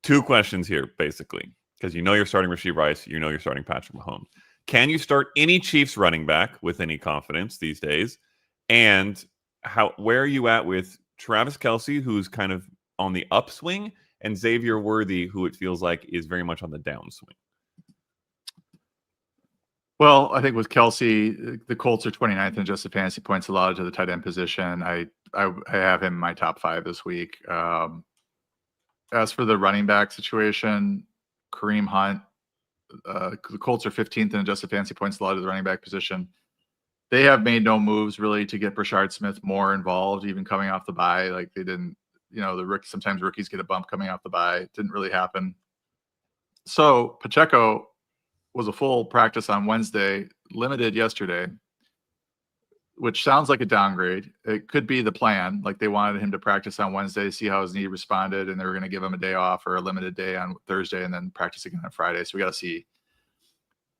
Two questions here, basically, because you're starting Rashee Rice, you're starting Patrick Mahomes. Can you start any Chiefs running back with any confidence these days? And where are you at with Travis Kelce, who's kind of on the upswing, and Xavier Worthy, who it feels like is very much on the downswing? Well, I think with Kelce, the Colts are 29th in adjusted fantasy points allowed to the tight end position. I have him in my top 5 this week. As for the running back situation, Kareem Hunt, the Colts are 15th in adjusted fantasy points allowed to the running back position. They have made no moves really to get Brashard Smith more involved, even coming off the bye. Like they didn't, sometimes rookies get a bump coming off the bye. It didn't really happen. So Pacheco was a full practice on Wednesday, limited yesterday, which sounds like a downgrade. It could be the plan. Like they wanted him to practice on Wednesday, see how his knee responded, and they were going to give him a day off or a limited day on Thursday and then practice again on Friday. So we got to see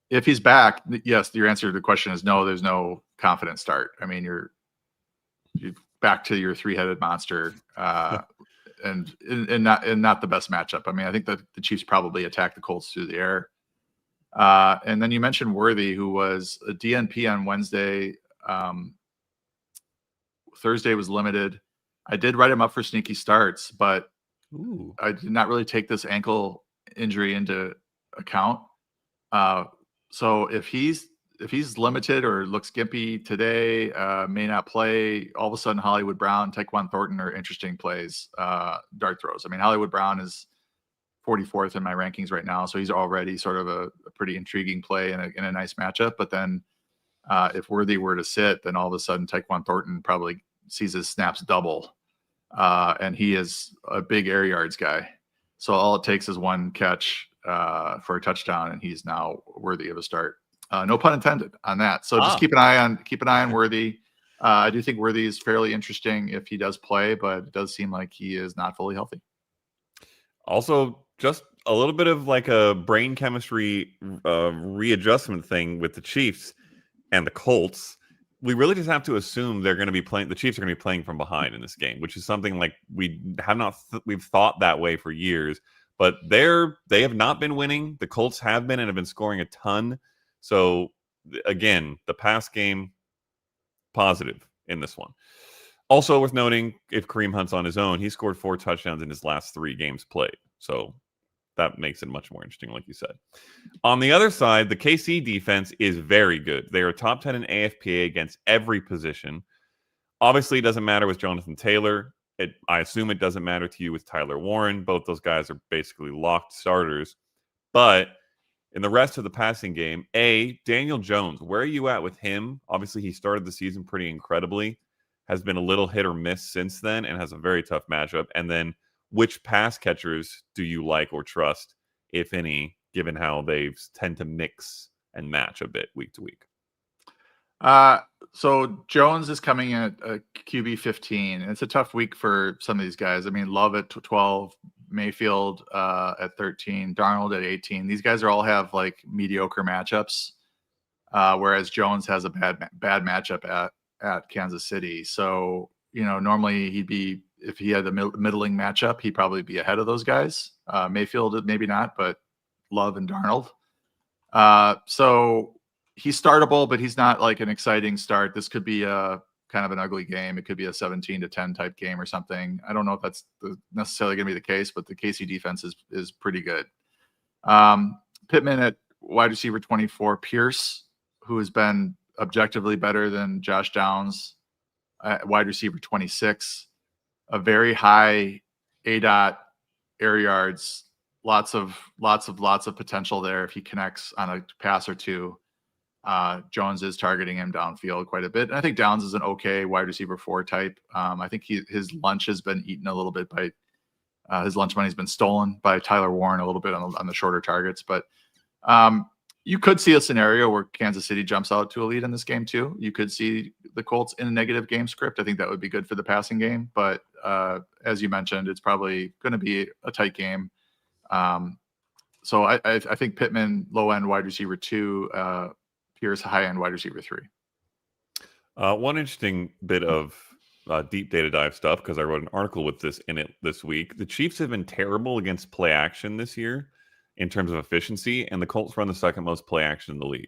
if he's back. Yes, your answer to the question is no, there's no confident start. I mean, you're back to your 3-headed monster and not the best matchup. I mean, I think that the Chiefs probably attack the Colts through the air. And then you mentioned Worthy, who was a DNP on Wednesday. Thursday was limited. I did write him up for sneaky starts, but I did not really take this ankle injury into account. So if he's limited or looks gimpy today, may not play, all of a sudden Hollywood Brown, Tyquan Thornton are interesting plays, dart throws. I mean, Hollywood Brown is 44th in my rankings right now, so he's already sort of a pretty intriguing play in a nice matchup. But then if Worthy were to sit, then all of a sudden Tyquan Thornton probably sees his snaps double, and he is a big air yards guy. So all it takes is one catch for a touchdown, and he's now worthy of a start. No pun intended on that. So just keep an eye on Worthy. I do think Worthy is fairly interesting if he does play, but it does seem like he is not fully healthy. Also, just a little bit of like a brain chemistry readjustment thing with the Chiefs and the Colts. We really just have to assume they're going to be playing. The Chiefs are going to be playing from behind in this game, which is something like we have not. We've thought that way for years, but they have not been winning. The Colts have been and have been scoring a ton. So again, the pass game positive in this one. Also worth noting, if Kareem Hunt's on his own, he scored 4 touchdowns in his last 3 games played. So that makes it much more interesting, like you said. On the other side, the KC defense is very good. They are top 10 in AFPA against every position. Obviously, it doesn't matter with Jonathan Taylor. I assume it doesn't matter to you with Tyler Warren. Both those guys are basically locked starters. But in the rest of the passing game, Daniel Jones, where are you at with him? Obviously, he started the season pretty incredibly, has been a little hit or miss since then, and has a very tough matchup. And then which pass catchers do you like or trust, if any, given how they tend to mix and match a bit week to week? So Jones is coming in at QB 15. It's a tough week for some of these guys. I mean, Love at 12, Mayfield at 13, Darnold at 18. These guys all have like mediocre matchups, whereas Jones has a bad matchup at Kansas City. So, normally he'd be, if he had a middling matchup, he'd probably be ahead of those guys. Mayfield, maybe not, but Love and Darnold. So he's startable, but he's not like an exciting start. This could be a kind of an ugly game. It could be a 17-10 type game or something. I don't know if that's necessarily going to be the case, but the KC defense is pretty good. Pittman at wide receiver 24, Pierce, who has been objectively better than Josh Downs, wide receiver 26, a very high ADOT, air yards, lots of potential there if he connects on a pass or two. Jones is targeting him downfield quite a bit. And I think Downs is an okay wide receiver 4 type. I think his lunch has been eaten a little bit by his lunch money's been stolen by Tyler Warren a little bit on the shorter targets. But you could see a scenario where Kansas City jumps out to a lead in this game too. You could see the Colts in a negative game script. I think that would be good for the passing game. But as you mentioned, it's probably going to be a tight game. So I think Pittman, low end wide receiver 2, Pierce, high end wide receiver 3. One interesting bit of deep data dive stuff, because I wrote an article with this in it this week. The Chiefs have been terrible against play action this year in terms of efficiency, and the Colts run the second most play action in the league.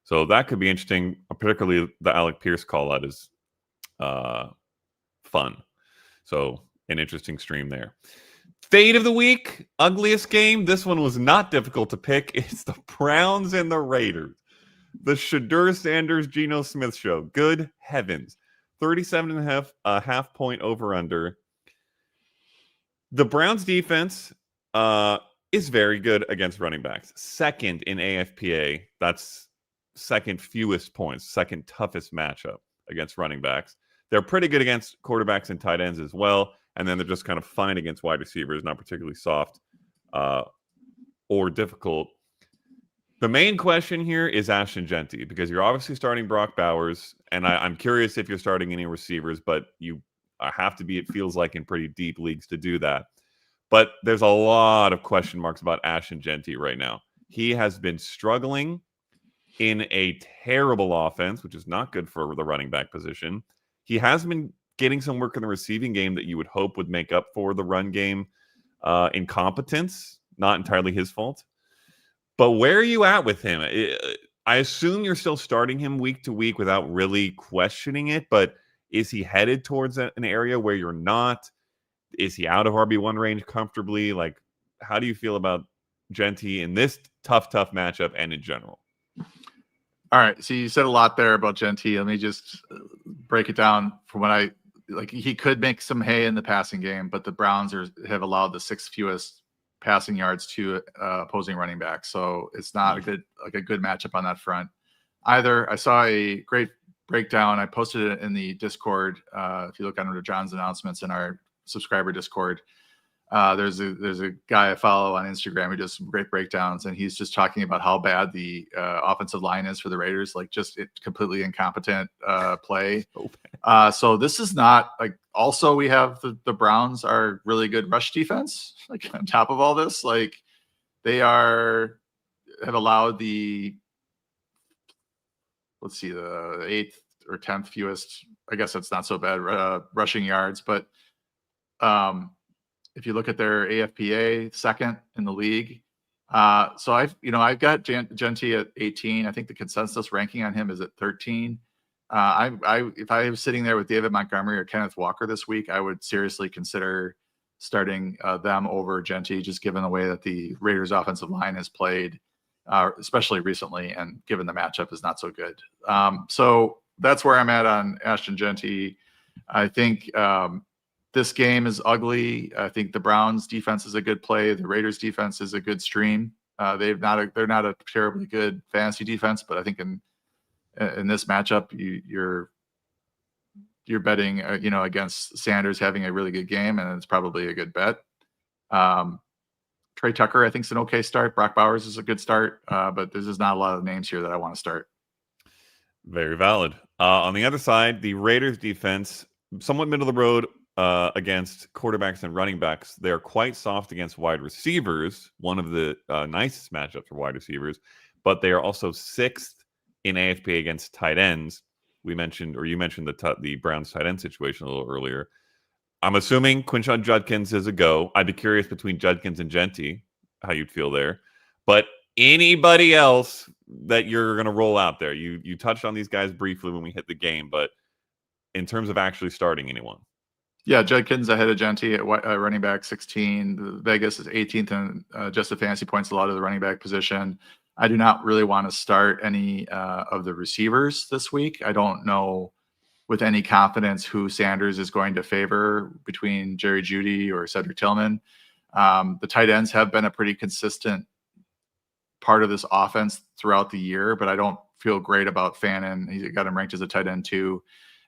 So that could be interesting. Particularly the Alec Pierce call out is fun. So an interesting stream there. Fade of the week, ugliest game. This one was not difficult to pick. It's the Browns and the Raiders. The Shadur Sanders, Geno Smith show. Good heavens. 37.5 point over under. The Browns defense is very good against running backs. Second in AFPA. That's second fewest points, second toughest matchup against running backs. They're pretty good against quarterbacks and tight ends as well. And then they're just kind of fine against wide receivers, not particularly soft or difficult. The main question here is Ashton Jeanty, because you're obviously starting Brock Bowers, and I'm curious if you're starting any receivers, but you have to be, it feels like, in pretty deep leagues to do that. But there's a lot of question marks about Ashton Jeanty right now. He has been struggling in a terrible offense, which is not good for the running back position. He has been getting some work in the receiving game that you would hope would make up for the run game incompetence. Not entirely his fault. But where are you at with him? I assume you're still starting him week to week without really questioning it, but is he headed towards an area where you're not? Is he out of RB1 range comfortably? Like, how do you feel about Jeanty in this tough matchup and in general? All right. So you said a lot there about Jeanty. Let me just break it down from what I like. He could make some hay in the passing game, but the Browns have allowed the 6th fewest passing yards to opposing running backs. So it's not a good matchup on that front either. I saw a great breakdown. I posted it in the Discord. If you look under John's announcements in our subscriber Discord, there's a guy I follow on Instagram who does some great breakdowns, and he's just talking about how bad the offensive line is for the Raiders, like just completely incompetent play. So this is not like. Also, we have the Browns are really good rush defense. Like on top of all this, like they have allowed the 8th or 10th fewest. I guess that's not so bad rushing yards, but if you look at their AFPA, second in the league. So I've got Jeanty at 18. I think the consensus ranking on him is at 13. If I was sitting there with David Montgomery or Kenneth Walker this week, I would seriously consider starting them over Jeanty, just given the way that the Raiders offensive line has played, especially recently, and given the matchup is not so good. So that's where I'm at on Ashton Jeanty. I think this game is ugly. I think the Browns defense is a good play. The Raiders defense is a good stream. They're not a terribly good fantasy defense, but I think in this matchup, you're betting, against Sanders having a really good game, and it's probably a good bet. Trey Tucker, I think, is an okay start. Brock Bowers is a good start, but there's just not a lot of names here that I want to start. Very valid. On the other side, the Raiders defense, somewhat middle of the road against quarterbacks and running backs. They're quite soft against wide receivers, one of the nicest matchups for wide receivers, but they are also 6th in AFPA against tight ends. You mentioned the Browns tight end situation a little earlier. I'm assuming Quinshon Judkins is a go. I'd be curious between Judkins and Jeanty how you'd feel there. But anybody else that you're going to roll out there? You touched on these guys briefly when we hit the game, but in terms of actually starting anyone. Yeah, Judkins ahead of Jeanty at running back 16. Vegas is 18th in adjusted fantasy points allowed to the running back position. I do not really want to start any of the receivers this week. I don't know with any confidence who Sanders is going to favor between Jerry Jeudy or Cedric Tillman. The tight ends have been a pretty consistent part of this offense throughout the year, but I don't feel great about Fannin. He got him ranked as a tight end 2.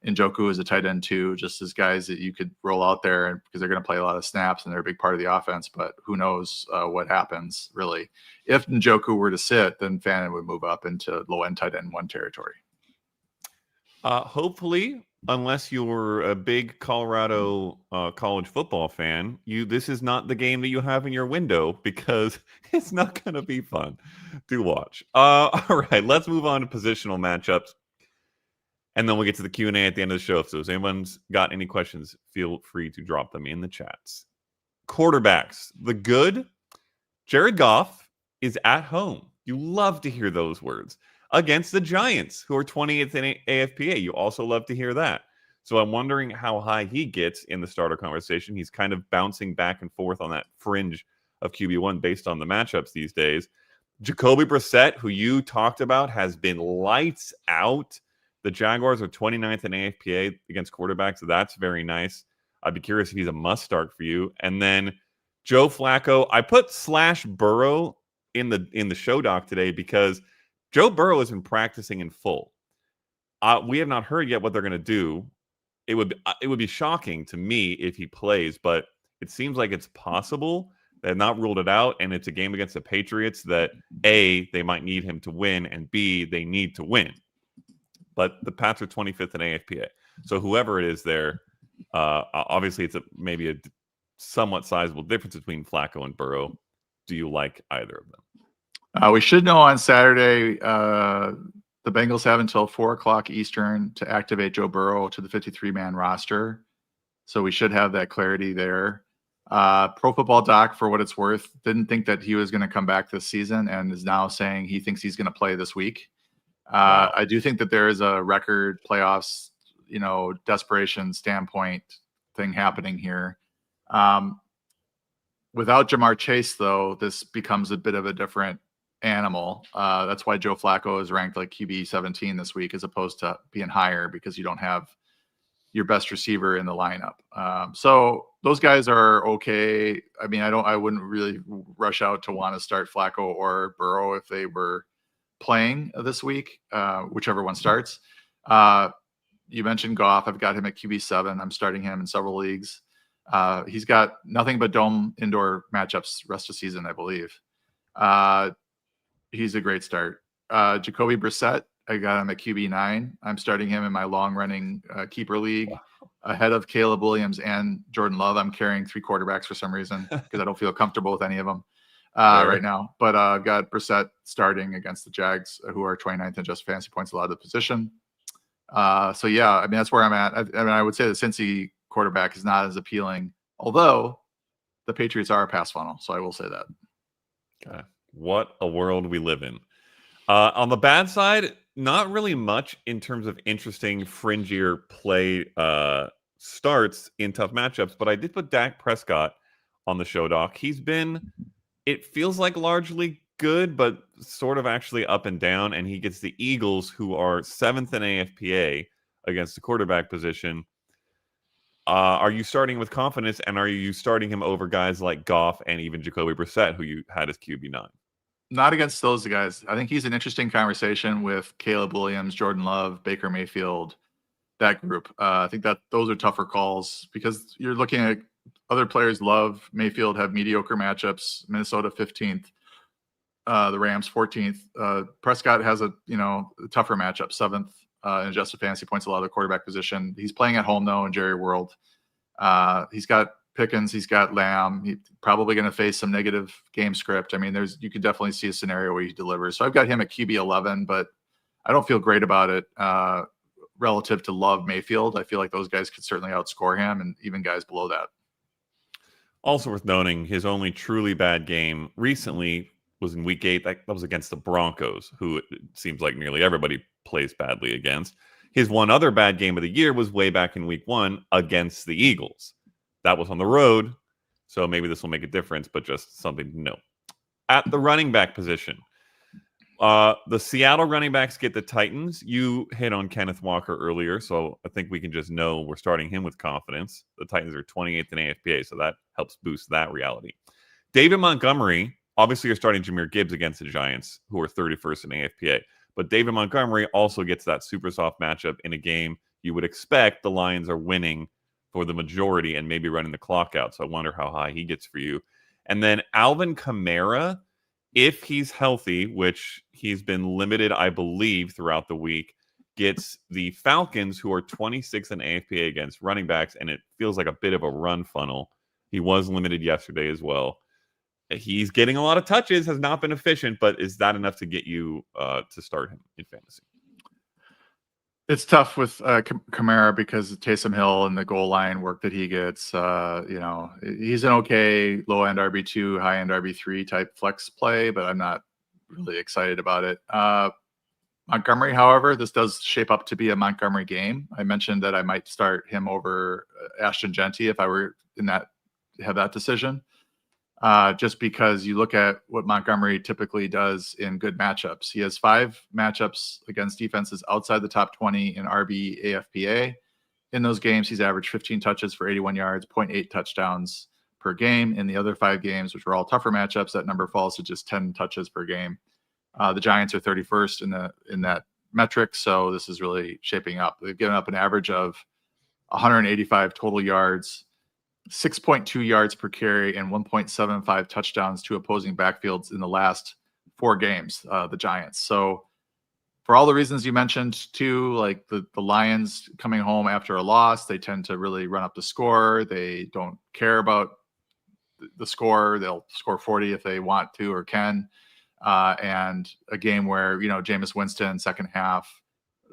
Njoku is a tight end 2, just as guys that you could roll out there because they're going to play a lot of snaps and they're a big part of the offense. But who knows what happens, really. If Njoku were to sit, then Fannin would move up into low-end tight end 1 territory. Hopefully, unless you're a big Colorado college football fan, this is not the game that you have in your window because it's not going to be fun to watch. All right, let's move on to positional matchups. And then we'll get to the Q&A at the end of the show. So if anyone's got any questions, feel free to drop them in the chats. Quarterbacks. The good, Jared Goff is at home. You love to hear those words. Against the Giants, who are 20th in AFPA. You also love to hear that. So I'm wondering how high he gets in the starter conversation. He's kind of bouncing back and forth on that fringe of QB1 based on the matchups these days. Jacoby Brissett, who you talked about, has been lights out. The Jaguars are 29th in AFPA against quarterbacks. So that's very nice. I'd be curious if he's a must start for you. And then Joe Flacco. I put /Burrow in the show doc today because Joe Burrow has been practicing in full. We have not heard yet what they're going to do. It would be shocking to me if he plays, but it seems like it's possible. They have not ruled it out, and it's a game against the Patriots that A, they might need him to win, and B, they need to win. But the Pats are 25th in AFPA. So whoever it is there, obviously it's maybe a somewhat sizable difference between Flacco and Burrow. Do you like either of them? We should know on Saturday, the Bengals have until 4 o'clock Eastern to activate Joe Burrow to the 53-man roster. So we should have that clarity there. Pro Football Doc, for what it's worth, didn't think that he was going to come back this season and is now saying he thinks he's going to play this week. Wow. I do think that there is a record playoffs, desperation standpoint thing happening here. Without Jamar Chase, though, this becomes a bit of a different animal. That's why Joe Flacco is ranked like QB 17 this week, as opposed to being higher, because you don't have your best receiver in the lineup. So those guys are okay. I mean, I wouldn't really rush out to want to start Flacco or Burrow if they were playing this week, whichever one starts. You mentioned Goff. I've got him at QB 7. I'm starting him in several leagues. He's got nothing but dome indoor matchups rest of season, I believe. He's a great start. Jacoby Brissett, I got him at QB 9. I'm starting him in my long-running keeper league ahead of Caleb Williams and Jordan Love. I'm carrying 3 quarterbacks for some reason because I don't feel comfortable with any of them right now. But I've got Brissett starting against the Jags, who are 29th in just fantasy points allowed to position. So, yeah, I mean, that's where I'm at. I would say the Cincy quarterback is not as appealing, although the Patriots are a pass funnel. So I will say that. Okay. What a world we live in. On the bad side, not really much in terms of interesting, fringier play starts in tough matchups, but I did put Dak Prescott on the show doc. He's been, it feels like largely good, but sort of actually up and down, and he gets the Eagles, who are 7th in AFPA against the quarterback position. Are you starting with confidence, and are you starting him over guys like Goff and even Jacoby Brissett, who you had as QB9? Not against those guys. I think he's an interesting conversation with Caleb Williams, Jordan Love, Baker Mayfield, that group. I think that those are tougher calls because you're looking at other players. Love, Mayfield have mediocre matchups. Minnesota 15th, the Rams 14th. Prescott has a tougher matchup, 7th in adjusted fantasy points allowed, the quarterback position. He's playing at home though in Jerry World. He's got Pickens, he's got Lamb. He's probably going to face some negative game script. I mean, you could definitely see a scenario where he delivers. So I've got him at QB 11, but I don't feel great about it relative to Love, Mayfield. I feel like those guys could certainly outscore him, and even guys below that. Also worth noting, his only truly bad game recently was in Week 8. That was against the Broncos, who it seems like nearly everybody plays badly against. His one other bad game of the year was way back in Week 1 against the Eagles. That was on the road, so maybe this will make a difference, but just something to note. At the running back position, The Seattle running backs get the Titans. You hit on Kenneth Walker earlier, so I think we can just know we're starting him with confidence. The Titans are 28th in AFPA, so that helps boost that reality. David Montgomery, obviously you're starting Jahmyr Gibbs against the Giants, who are 31st in AFPA. But David Montgomery also gets that super soft matchup in a game you would expect the Lions are winning for the majority and maybe running the clock out. So I wonder how high he gets for you. And then Alvin Kamara, if he's healthy, which he's been limited, I believe, throughout the week, gets the Falcons, who are 26th in AFPA against running backs, and it feels like a bit of a run funnel. He was limited yesterday as well. He's getting a lot of touches, has not been efficient, but is that enough to get you to start him in fantasy? It's tough with Kamara because of Taysom Hill and the goal line work that he gets. He's an okay low-end RB2, high-end RB3 type flex play, but I'm not really excited about it. Montgomery, however, this does shape up to be a Montgomery game. I mentioned that I might start him over Ashton Genty if I were have that decision. Just because you look at what Montgomery typically does in good matchups. He has 5 matchups against defenses outside the top 20 in RB AFPA. In those games, he's averaged 15 touches for 81 yards, 0.8 touchdowns per game. In the other 5 games, which were all tougher matchups, that number falls to just 10 touches per game. The Giants are 31st in that metric, so this is really shaping up. They've given up an average of 185 total yards, 6.2 yards per carry, and 1.75 touchdowns to opposing backfields in the last 4 games, the Giants. So for all the reasons you mentioned too, like the Lions coming home after a loss, they tend to really run up the score. They don't care about the score. They'll score 40 if they want to or can. And a game where, Jameis Winston, second half,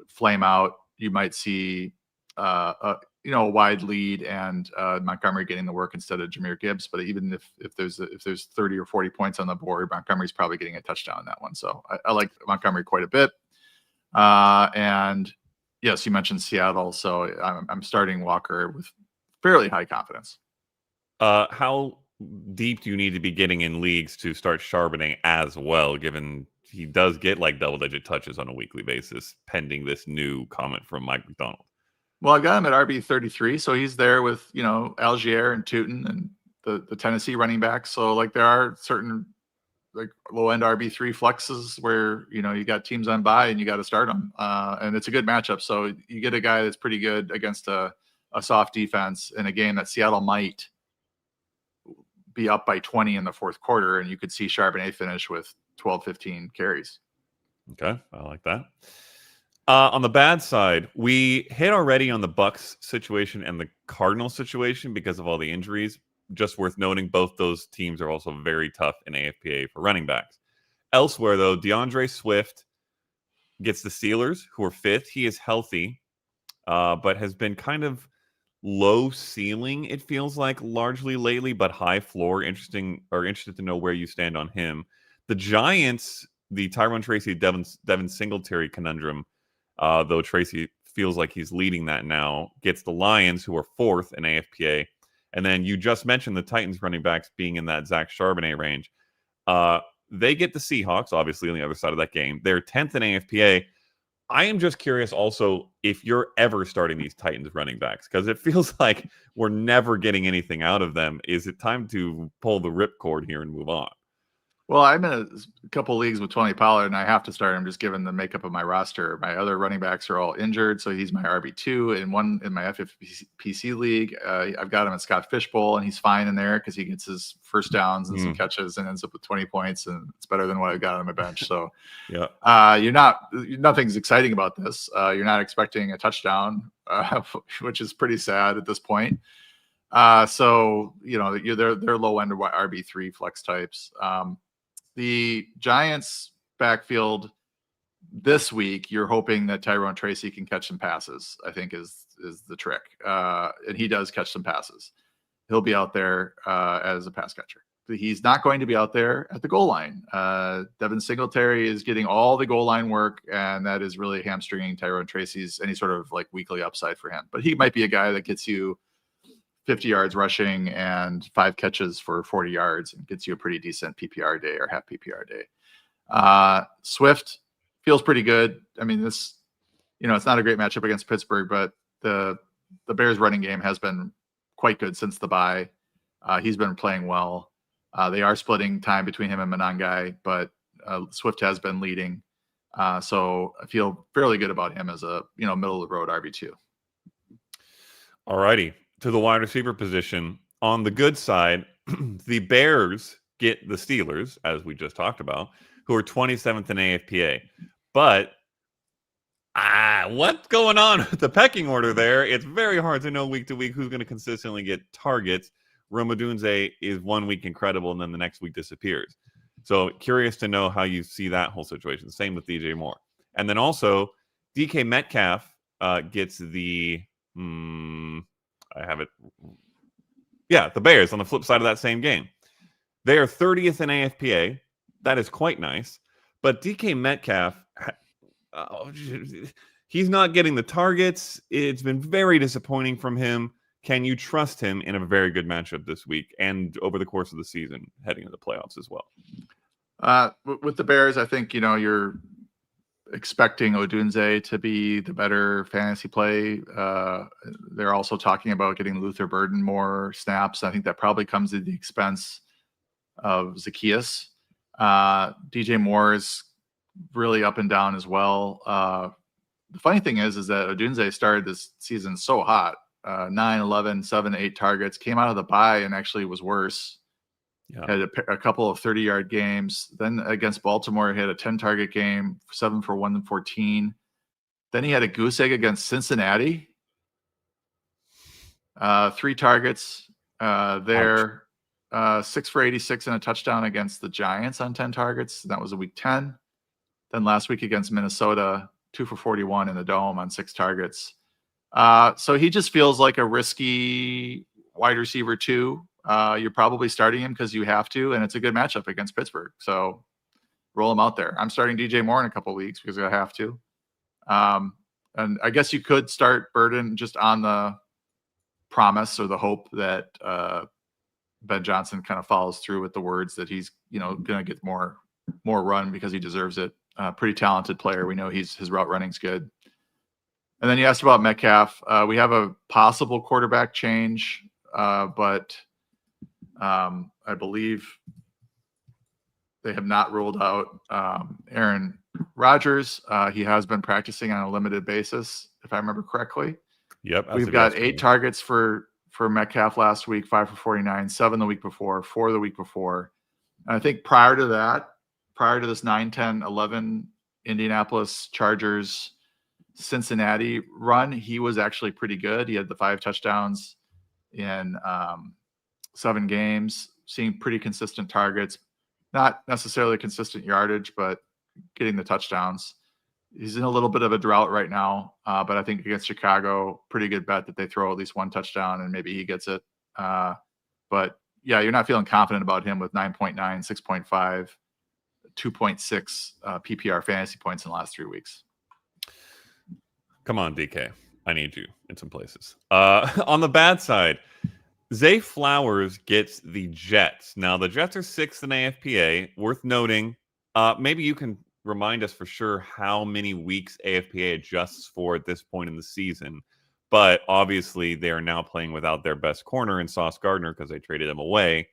flame out, you might see a wide lead and Montgomery getting the work instead of Jahmyr Gibbs. But even if there's 30 or 40 points on the board, Montgomery's probably getting a touchdown in that one. So I like Montgomery quite a bit. And yes, you mentioned Seattle, so I'm starting Walker with fairly high confidence. How deep do you need to be getting in leagues to start Charbonnet as well, given he does get like double-digit touches on a weekly basis, pending this new comment from Mike McDonald? Well, I've got him at RB 33, so he's there with Algier and Tootin and the Tennessee running backs. So like there are certain like low end RB3 flexes where you got teams on bye and you got to start them, and it's a good matchup. So you get a guy that's pretty good against a soft defense in a game that Seattle might be up by 20 in the fourth quarter, and you could see Charbonnet finish with 12-15 carries. Okay, I like that. On the bad side, we hit already on the Bucks situation and the Cardinals situation because of all the injuries. Just worth noting, both those teams are also very tough in AFPA for running backs. Elsewhere, though, DeAndre Swift gets the Steelers, who are 5th. He is healthy, but has been kind of low ceiling, it feels like, largely lately, but high floor. Interested to know where you stand on him. The Giants, the Tyrone Tracy, Devin Singletary conundrum, though Tracy feels like he's leading that now, gets the Lions, who are 4th in AFPA. And then you just mentioned the Titans running backs being in that Zach Charbonnet range. They get the Seahawks, obviously, on the other side of that game. They're 10th in AFPA. I am just curious also if you're ever starting these Titans running backs, because it feels like we're never getting anything out of them. Is it time to pull the ripcord here and move on? Well, I'm in a couple leagues with Tony Pollard, and I have to start him just given the makeup of my roster. My other running backs are all injured, so he's my RB2. And one in my FFPC league, I've got him at Scott Fishbowl, and he's fine in there because he gets his first downs and some catches and ends up with 20 points, and it's better than what I've got on my bench. So, yeah, nothing's exciting about this. You're not expecting a touchdown, which is pretty sad at this point. So they're low end RB3 flex types. The Giants backfield this week, you're hoping that Tyrone Tracy can catch some passes, I think is the trick. And he does catch some passes. He'll be out there as a pass catcher. He's not going to be out there at the goal line. Devin Singletary is getting all the goal line work, and that is really hamstringing Tyrone Tracy's any sort of like weekly upside for him. But he might be a guy that gets you 50 yards rushing and 5 catches for 40 yards and gets you a pretty decent PPR day or half PPR day. Swift feels pretty good. I mean, it's not a great matchup against Pittsburgh, but the Bears running game has been quite good since the bye. He's been playing well. They are splitting time between him and Monangai, but Swift has been leading. So I feel fairly good about him as a middle of the road RB2. All righty. To the wide receiver position. On the good side, the Bears get the Steelers, as we just talked about, who are 27th in AFPA. But what's going on with the pecking order there? It's very hard to know week to week who's going to consistently get targets. Rome Odunze is 1 week incredible, and then the next week disappears. So curious to know how you see that whole situation. Same with DJ Moore. And then also, DK Metcalf gets the... I have it. Yeah, the Bears on the flip side of that same game. They are 30th in AFPA. That is quite nice. But DK Metcalf... he's not getting the targets. It's been very disappointing from him. Can you trust him in a very good matchup this week and over the course of the season heading into the playoffs as well? With the Bears, I think, you're expecting Odunze to be the better fantasy play. They're also talking about getting Luther Burden more snaps. I think that probably comes at the expense of Zacchaeus. DJ Moore is really up and down as well. The funny thing is that Odunze started this season so hot, 9, 11, 7, 8 targets, came out of the bye and actually was worse. Yeah. Had a couple of 30-yard games. Then against Baltimore, he had a 10-target game, 7 for 114. Then he had a goose egg against Cincinnati. 3 targets there. 6 for 86 and a touchdown against the Giants on 10 targets. That was a week 10. Then last week against Minnesota, 2 for 41 in the Dome on 6 targets. So he just feels like a risky wide receiver too. You're probably starting him because you have to, and it's a good matchup against Pittsburgh. So roll him out there. I'm starting DJ Moore in a couple of weeks because I have to. And I guess you could start Burden just on the promise or the hope that Ben Johnson kind of follows through with the words that he's going to get more run because he deserves it. Pretty talented player. We know his route running's good. And then you asked about Metcalf. We have a possible quarterback change, but I believe they have not ruled out Aaron Rodgers. He has been practicing on a limited basis, if I remember correctly. Yep. We've got 8 targets for Metcalf last week, 5 for 49, 7 the week before, 4 the week before. And I think prior to this 9, 10, 11 Indianapolis Chargers Cincinnati run, he was actually pretty good. He had the 5 touchdowns in 7 games, seeing pretty consistent targets, not necessarily consistent yardage, but getting the touchdowns. He's in a little bit of a drought right now, but I think against Chicago, pretty good bet that they throw at least 1 touchdown and maybe he gets it. But yeah, you're not feeling confident about him with 9.9, 6.5, 2.6 PPR fantasy points in the last 3 weeks. Come on, DK. I need you in some places. On the bad side, Zay Flowers gets the Jets. Now, the Jets are 6th in AFPA. Worth noting, maybe you can remind us for sure how many weeks AFPA adjusts for at this point in the season. But obviously, they are now playing without their best corner in Sauce Gardner because they traded him away.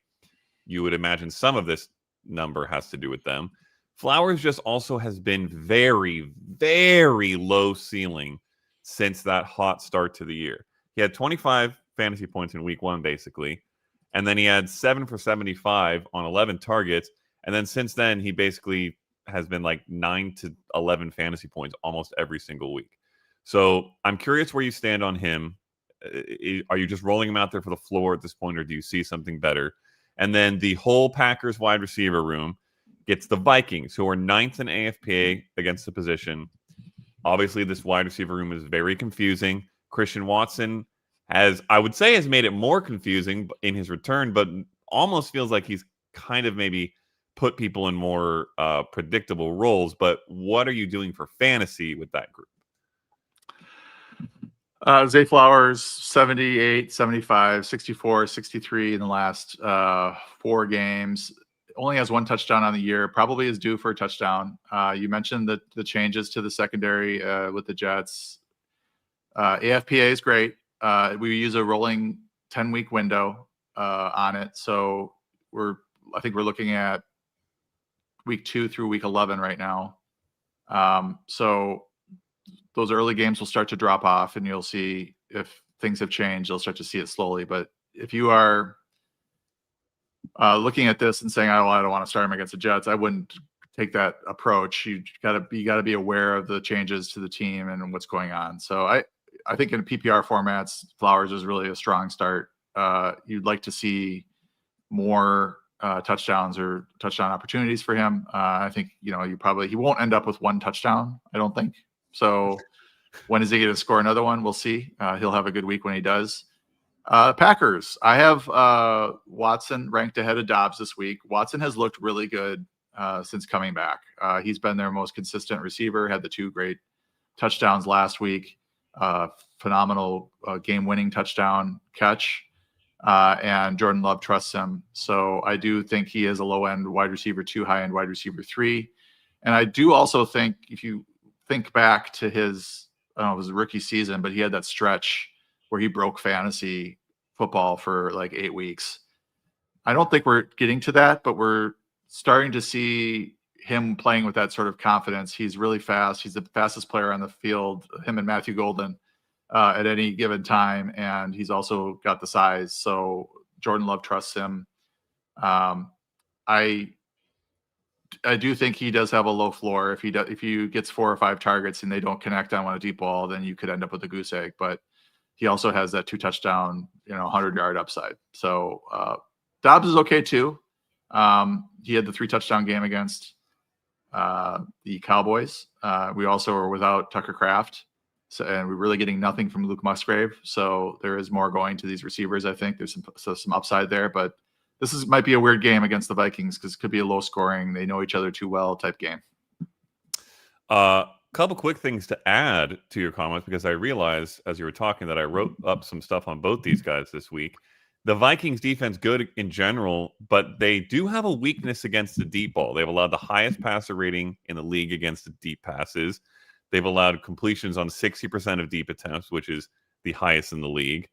You would imagine some of this number has to do with them. Flowers just also has been very, very low ceiling since that hot start to the year. He had 25 fantasy points in week 1, basically. And then he had 7 for 75 on 11 targets. And then since then, he basically has been like 9 to 11 fantasy points almost every single week. So I'm curious where you stand on him. Are you just rolling him out there for the floor at this point, or do you see something better? And then the whole Packers wide receiver room gets the Vikings, who are 9th in AFPA against the position. Obviously, this wide receiver room is very confusing. Christian Watson has made it more confusing in his return, but almost feels like he's kind of maybe put people in more predictable roles. But what are you doing for fantasy with that group? Zay Flowers, 78, 75, 64, 63 in the last 4 games. only has one touchdown on the year, probably is due for a touchdown. You mentioned the changes to the secondary with the Jets. AFPA is great. We use a rolling 10-week window on it. So I think we're looking at week 2 through week 11 right now. So those early games will start to drop off, and you'll see if things have changed. You'll start to see it slowly. But if you are looking at this and saying, "Oh, I don't want to start him against the Jets," I wouldn't take that approach. You got to be aware of the changes to the team and what's going on. So I think in PPR formats, Flowers is really a strong start. You'd like to see more touchdowns or touchdown opportunities for him. I think he won't end up with one touchdown, I don't think. So when is he going to score another one? We'll see. He'll have a good week when he does. Packers. I have Watson ranked ahead of Dobbs this week. Watson has looked really good since coming back. He's been their most consistent receiver, had the 2 great touchdowns last week. Phenomenal game-winning touchdown catch. And Jordan Love trusts him. So I do think he is a low-end wide receiver 2, high-end wide receiver 3. And I do also think, if you think back to his, I don't know, it was a rookie season, but he had that stretch where he broke fantasy football for like 8 weeks. I don't think we're getting to that, but we're starting to see him playing with that sort of confidence. He's really fast. He's the fastest player on the field, him and Matthew Golden, at any given time. And he's also got the size. So Jordan Love trusts him. I do think he does have a low floor. If he gets 4 or 5 targets and they don't connect on a deep ball, then you could end up with a goose egg. But he also has that 2 touchdown, 100-yard upside. So Dobbs is okay too. He had the 3 touchdown game against the Cowboys. We also were without Tucker Kraft, and we're really getting nothing from Luke Musgrave. So there is more going to these receivers. I think there's some upside there, but this might be a weird game against the Vikings because it could be a low scoring, they know each other too well type game. Couple quick things to add to your comments, because I realized as you were talking that I wrote up some stuff on both these guys this week. The Vikings defense good in general, but they do have a weakness against the deep ball. They've allowed the highest passer rating in the league against the deep passes. They've allowed completions on 60% of deep attempts, which is the highest in the league.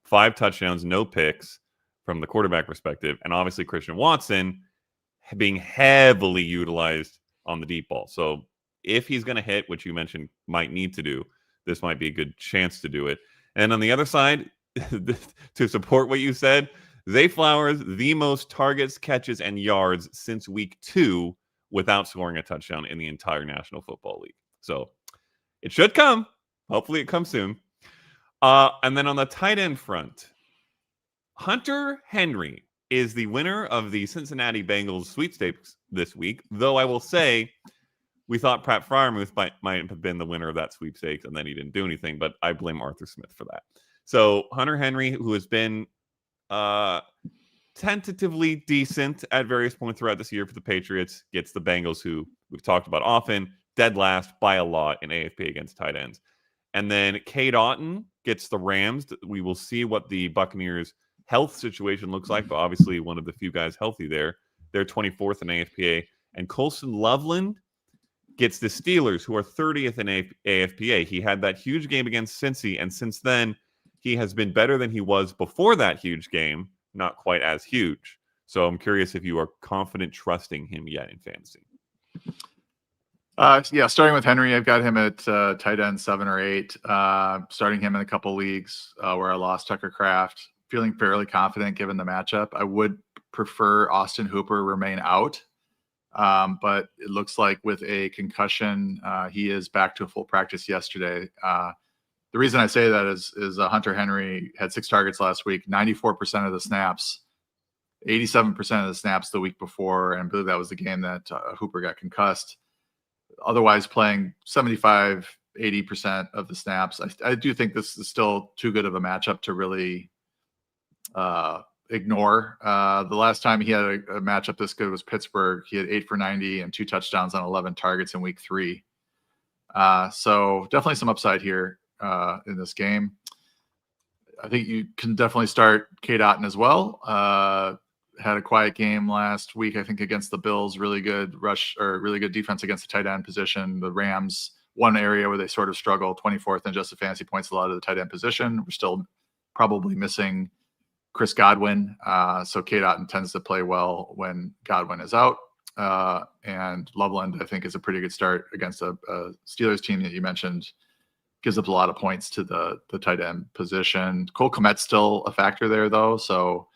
5 touchdowns, no picks from the quarterback perspective. And obviously Christian Watson being heavily utilized on the deep ball. So if he's going to hit, which you mentioned might need to do, this might be a good chance to do it. And on the other side, to support what you said, Zay Flowers, the most targets, catches, and yards since week 2 without scoring a touchdown in the entire National Football League. So it should come. Hopefully it comes soon. And then on the tight end front, Hunter Henry is the winner of the Cincinnati Bengals sweepstakes this week, though I will say we thought Pat Freiermuth might have been the winner of that sweepstakes, and then he didn't do anything, but I blame Arthur Smith for that. So Hunter Henry, who has been tentatively decent at various points throughout this year for the Patriots, gets the Bengals, who we've talked about often, dead last by a lot in AFP against tight ends. And then Cade Otton gets the Rams. We will see what the Buccaneers' health situation looks like, but obviously one of the few guys healthy there. They're 24th in AFPA. And Colston Loveland gets the Steelers, who are 30th in AFPA. He had that huge game against Cincy, and since then, he has been better than he was before that huge game, not quite as huge. So I'm curious if you are confident trusting him yet in fantasy. Yeah, starting with Henry, I've got him at tight end 7 or 8. Starting him in a couple leagues where I lost Tucker Kraft. Feeling fairly confident given the matchup. I would prefer Austin Hooper remain out. But it looks like with a concussion, he is back to a full practice yesterday. The reason I say that is Hunter Henry had 6 targets last week, 94% of the snaps, 87% of the snaps the week before, and I believe that was the game that Hooper got concussed. Otherwise playing 75, 80% of the snaps. I do think this is still too good of a matchup to really ignore. The last time he had a matchup this good was Pittsburgh. He had 8 for 90 and 2 touchdowns on 11 targets in week 3. So definitely some upside here in this game. I think you can definitely start Cade Otton as well. had a quiet game last week, I think, against the Bills. Really good rush or really good defense against the tight end position. The Rams, one area where they sort of struggle, 24th in adjusted fantasy points a lot of the tight end position. We're still probably missing Chris Godwin. So Kate Otten tends to play well when Godwin is out. And Loveland, I think, is a pretty good start against a Steelers team that you mentioned. Gives up a lot of points to the tight end position. Cole Kmet's still a factor there, though. So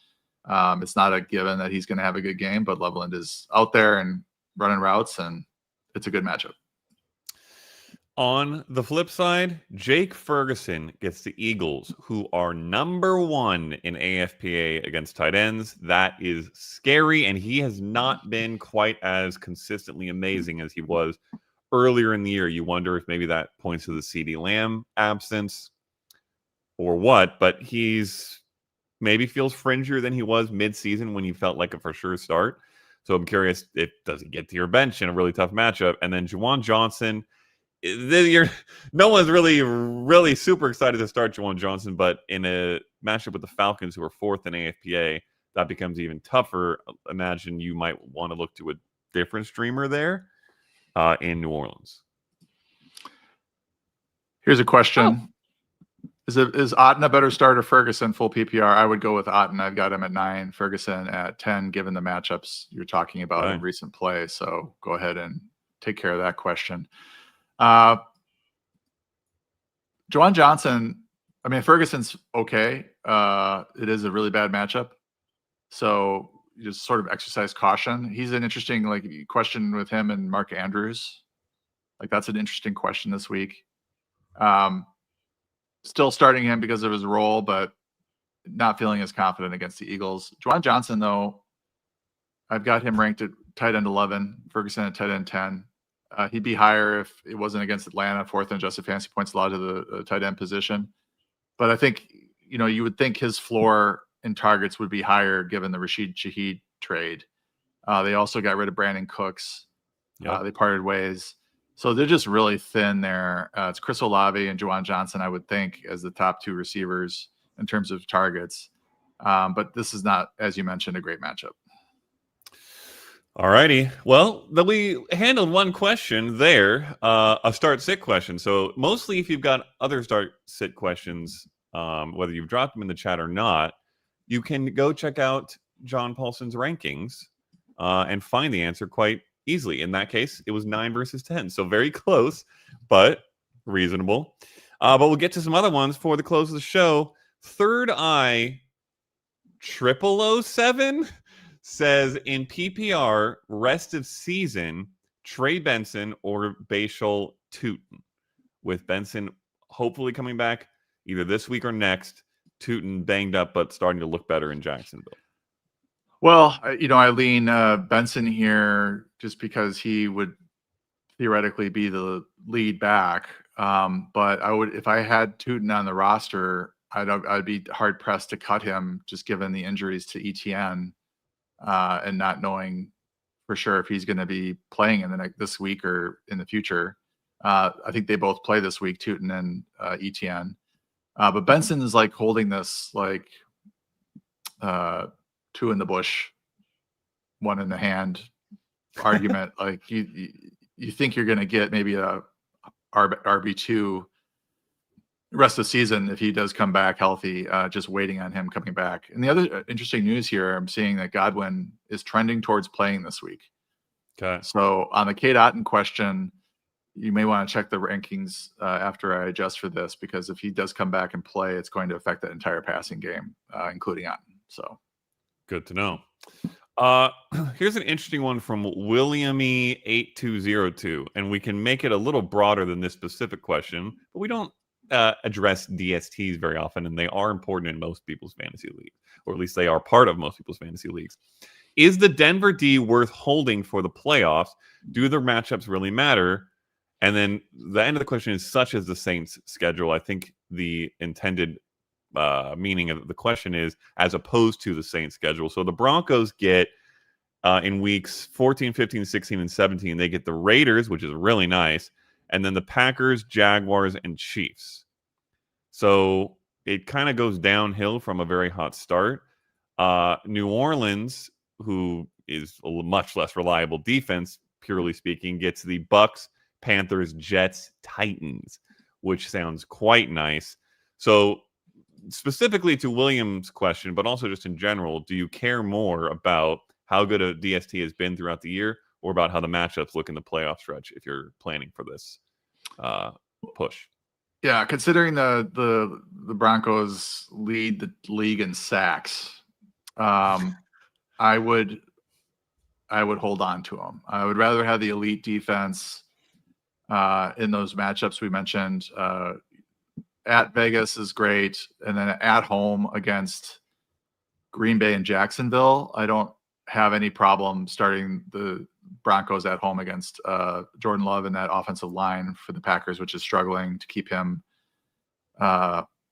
it's not a given that he's going to have a good game, but Loveland is out there and running routes, and it's a good matchup. On the flip side, Jake Ferguson gets the Eagles, who are number 1 in AFPA against tight ends. That is scary, and he has not been quite as consistently amazing as he was earlier in the year. You wonder if maybe that points to the CeeDee Lamb absence or what, but he's maybe feels fringier than he was mid-season when he felt like a for sure start. So I'm curious, if does he get to your bench in a really tough matchup? And then Juwan Johnson, no one's really super excited to start Juwan Johnson, but in a matchup with the Falcons, who are 4th in AFPA, that becomes even tougher. Imagine you might want to look to a different streamer there in New Orleans. Here's a question. Is Otten a better starter? Ferguson full PPR? I would go with Otten. I've got him at 9, Ferguson at 10, given the matchups you're talking about in recent play. So go ahead and take care of that question. Juwan Johnson, I mean, Ferguson's okay. It is a really bad matchup. So you just sort of exercise caution. He's an interesting question with him and Mark Andrews. That's an interesting question this week. Still starting him because of his role, but not feeling as confident against the Eagles. Juwan Johnson, though, I've got him ranked at tight end 11, Ferguson at tight end 10. He'd be higher if it wasn't against Atlanta, 4th in adjusted fantasy points allowed to the tight end position. But I think, you would think his floor in targets would be higher given the Rashid Shaheed trade. They also got rid of Brandon Cooks. Yep. They parted ways. So they're just really thin there. It's Chris Olave and Juwan Johnson, I would think, as the top 2 receivers in terms of targets. But this is not, as you mentioned, a great matchup. All righty. Well, then we handled one question there, a start-sit question. So mostly if you've got other start-sit questions, whether you've dropped them in the chat or not, you can go check out John Paulson's rankings and find the answer quite easily. In that case, it was 9 versus 10. So very close, but reasonable. But we'll get to some other ones for the close of the show. Third Eye 0007 says in PPR, rest of season, Trey Benson or Bashal Tootin, with Benson hopefully coming back either this week or next. Tootin banged up, but starting to look better in Jacksonville. Well, I lean Benson here just because he would theoretically be the lead back. But I would, if I had Tootin on the roster, I'd be hard pressed to cut him just given the injuries to ETN and not knowing for sure if he's going to be playing in this week or in the future. I think they both play this week, Tootin and ETN. But Benson is holding this 2 in the bush, 1 in the hand argument. You think you're going to get maybe a RB2 rest of the season if he does come back healthy, just waiting on him coming back. And the other interesting news here, I'm seeing that Godwin is trending towards playing this week. Okay. So on the Kate Otten question, you may want to check the rankings after I adjust for this, because if he does come back and play, it's going to affect that entire passing game, including Otten. So good to know. Here's an interesting one from Williamy8202, and we can make it a little broader than this specific question, but we don't address DSTs very often, and they are important in most people's fantasy leagues, or at least they are part of most people's fantasy leagues. Is the Denver D worth holding for the playoffs? Do the matchups really matter? And then the end of the question is, such as the Saints schedule. I think the intended meaning of the question is as opposed to the Saints schedule. So the Broncos get in weeks 14, 15, 16, and 17, they get the Raiders, which is really nice, and then the Packers, Jaguars, and Chiefs. So it kind of goes downhill from a very hot start. New Orleans, who is a much less reliable defense, purely speaking, gets the Bucks, Panthers, Jets, Titans, which sounds quite nice. So specifically to William's question, but also just in general, do you care more about how good a DST has been throughout the year or about how the matchups look in the playoff stretch if you're planning for this push? Yeah, considering the Broncos lead the league in sacks, I would hold on to them. I would rather have the elite defense in those matchups we mentioned. At Vegas is great, and then at home against Green Bay and Jacksonville, I don't have any problem starting the Broncos at home against Jordan Love and that offensive line for the Packers, which is struggling to keep him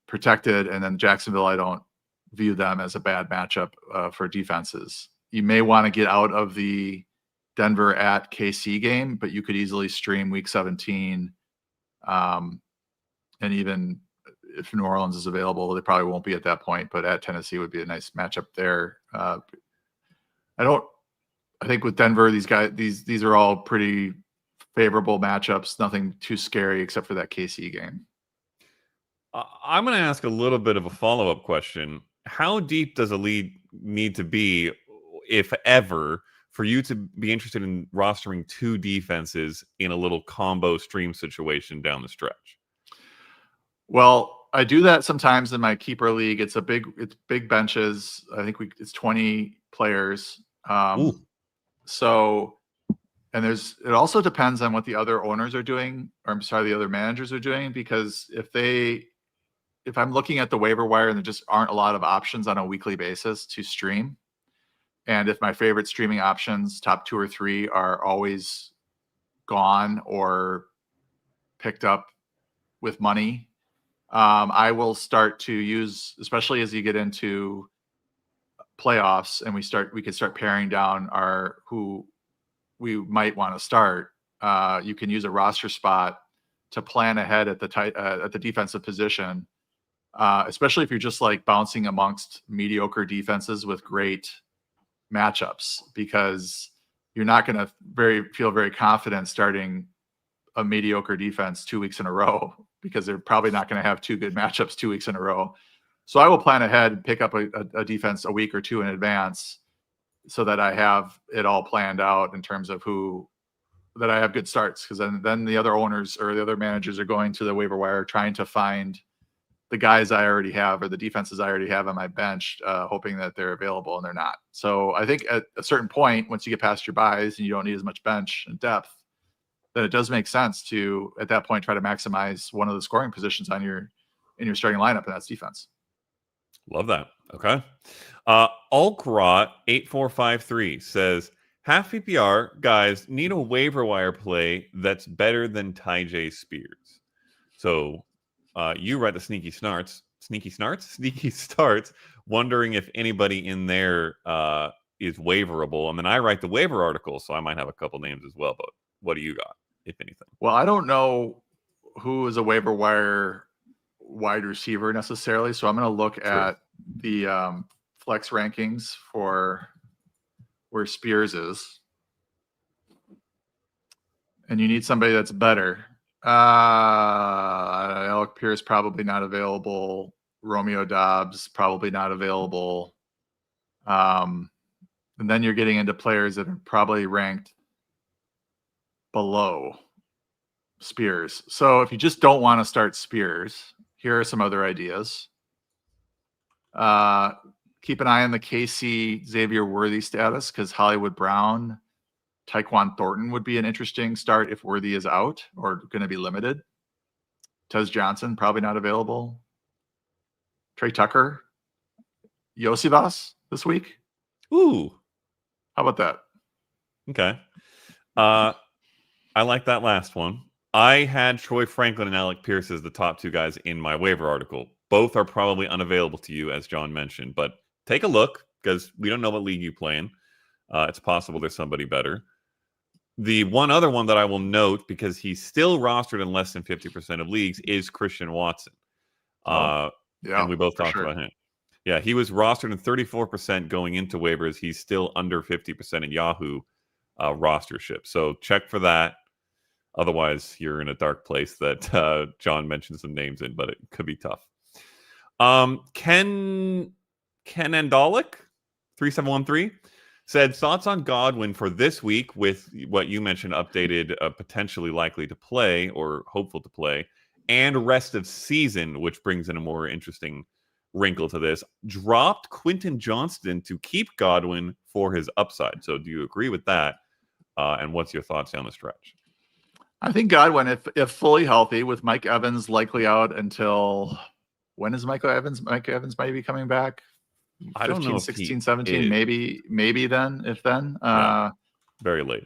protected. And then Jacksonville, I don't view them as a bad matchup for defenses. You may want to get out of the Denver at KC game, but you could easily stream Week 17. And even if New Orleans is available, they probably won't be at that point, but at Tennessee would be a nice matchup there. I think with Denver, these are all pretty favorable matchups. Nothing too scary except for that KC game. I'm going to ask a little bit of a follow-up question. How deep does a lead need to be, if ever, for you to be interested in rostering two defenses in a little combo stream situation down the stretch? Well, I do that sometimes in my keeper league. It's big benches. I think it's 20 players. So, and it also depends on what the other owners are doing, or the other managers are doing, because if I'm looking at the waiver wire and there just aren't a lot of options on a weekly basis to stream, and if my favorite streaming options, top 2 or 3, are always gone or picked up with money, I will start to use, especially as you get into playoffs and we can start paring down who we might want to start. You can use a roster spot to plan ahead at the defensive position, especially if you're just like bouncing amongst mediocre defenses with great matchups, because you're not going to feel very confident starting a mediocre defense 2 weeks in a row, because they're probably not going to have 2 good matchups 2 weeks in a row. So I will plan ahead and pick up a defense a week or 2 in advance, so that I have it all planned out in terms of that I have good starts. Because then the other owners or the other managers are going to the waiver wire trying to find the guys I already have or the defenses I already have on my bench, hoping that they're available, and they're not. So I think at a certain point, once you get past your buys and you don't need as much bench and depth, then it does make sense to, at that point, try to maximize one of the scoring positions in your starting lineup, and that's defense. Love that. Okay. Alkrot8453 says, half PPR guys need a waiver wire play that's better than Tyjae Spears. So you write the sneaky starts, wondering if anybody in there is waiverable. And then I write the waiver article, so I might have a couple names as well. But what do you got, if anything? Well, I don't know who is a waiver wire wide receiver necessarily, so I'm going to look at the flex rankings for where Spears is, and you need somebody that's better. Alec Pierce probably not available. Romeo Dobbs probably not available. And then you're getting into players that are probably ranked below Spears. So if you just don't want to start Spears, here are some other ideas. Keep an eye on the KC Xavier Worthy status, because Hollywood Brown, Tyquan Thornton would be an interesting start if Worthy is out or going to be limited. Tez Johnson, probably not available. Trey Tucker, Yosivas this week. Ooh. How about that? Okay. I like that last one. I had Troy Franklin and Alec Pierce as the top 2 guys in my waiver article. Both are probably unavailable to you, as John mentioned, but take a look, because we don't know what league you play in. It's possible there's somebody better. The one other one that I will note, because he's still rostered in less than 50% of leagues, is Christian Watson. And we both talked about him. Yeah, he was rostered in 34% going into waivers. He's still under 50% in Yahoo rostership. So check for that. Otherwise, you're in a dark place that John mentioned some names in, but it could be tough. Ken Andolic, 3713, said thoughts on Godwin for this week with what you mentioned, updated, potentially likely to play or hopeful to play, and rest of season, which brings in a more interesting wrinkle to this. Dropped Quentin Johnston to keep Godwin for his upside. So do you agree with that? And what's your thoughts down the stretch? I think Godwin, if fully healthy, with Mike Evans likely out until when is Mike Evans? Mike Evans might be coming back. 15, I don't know if 16, 17, maybe then, if then. Yeah, very late.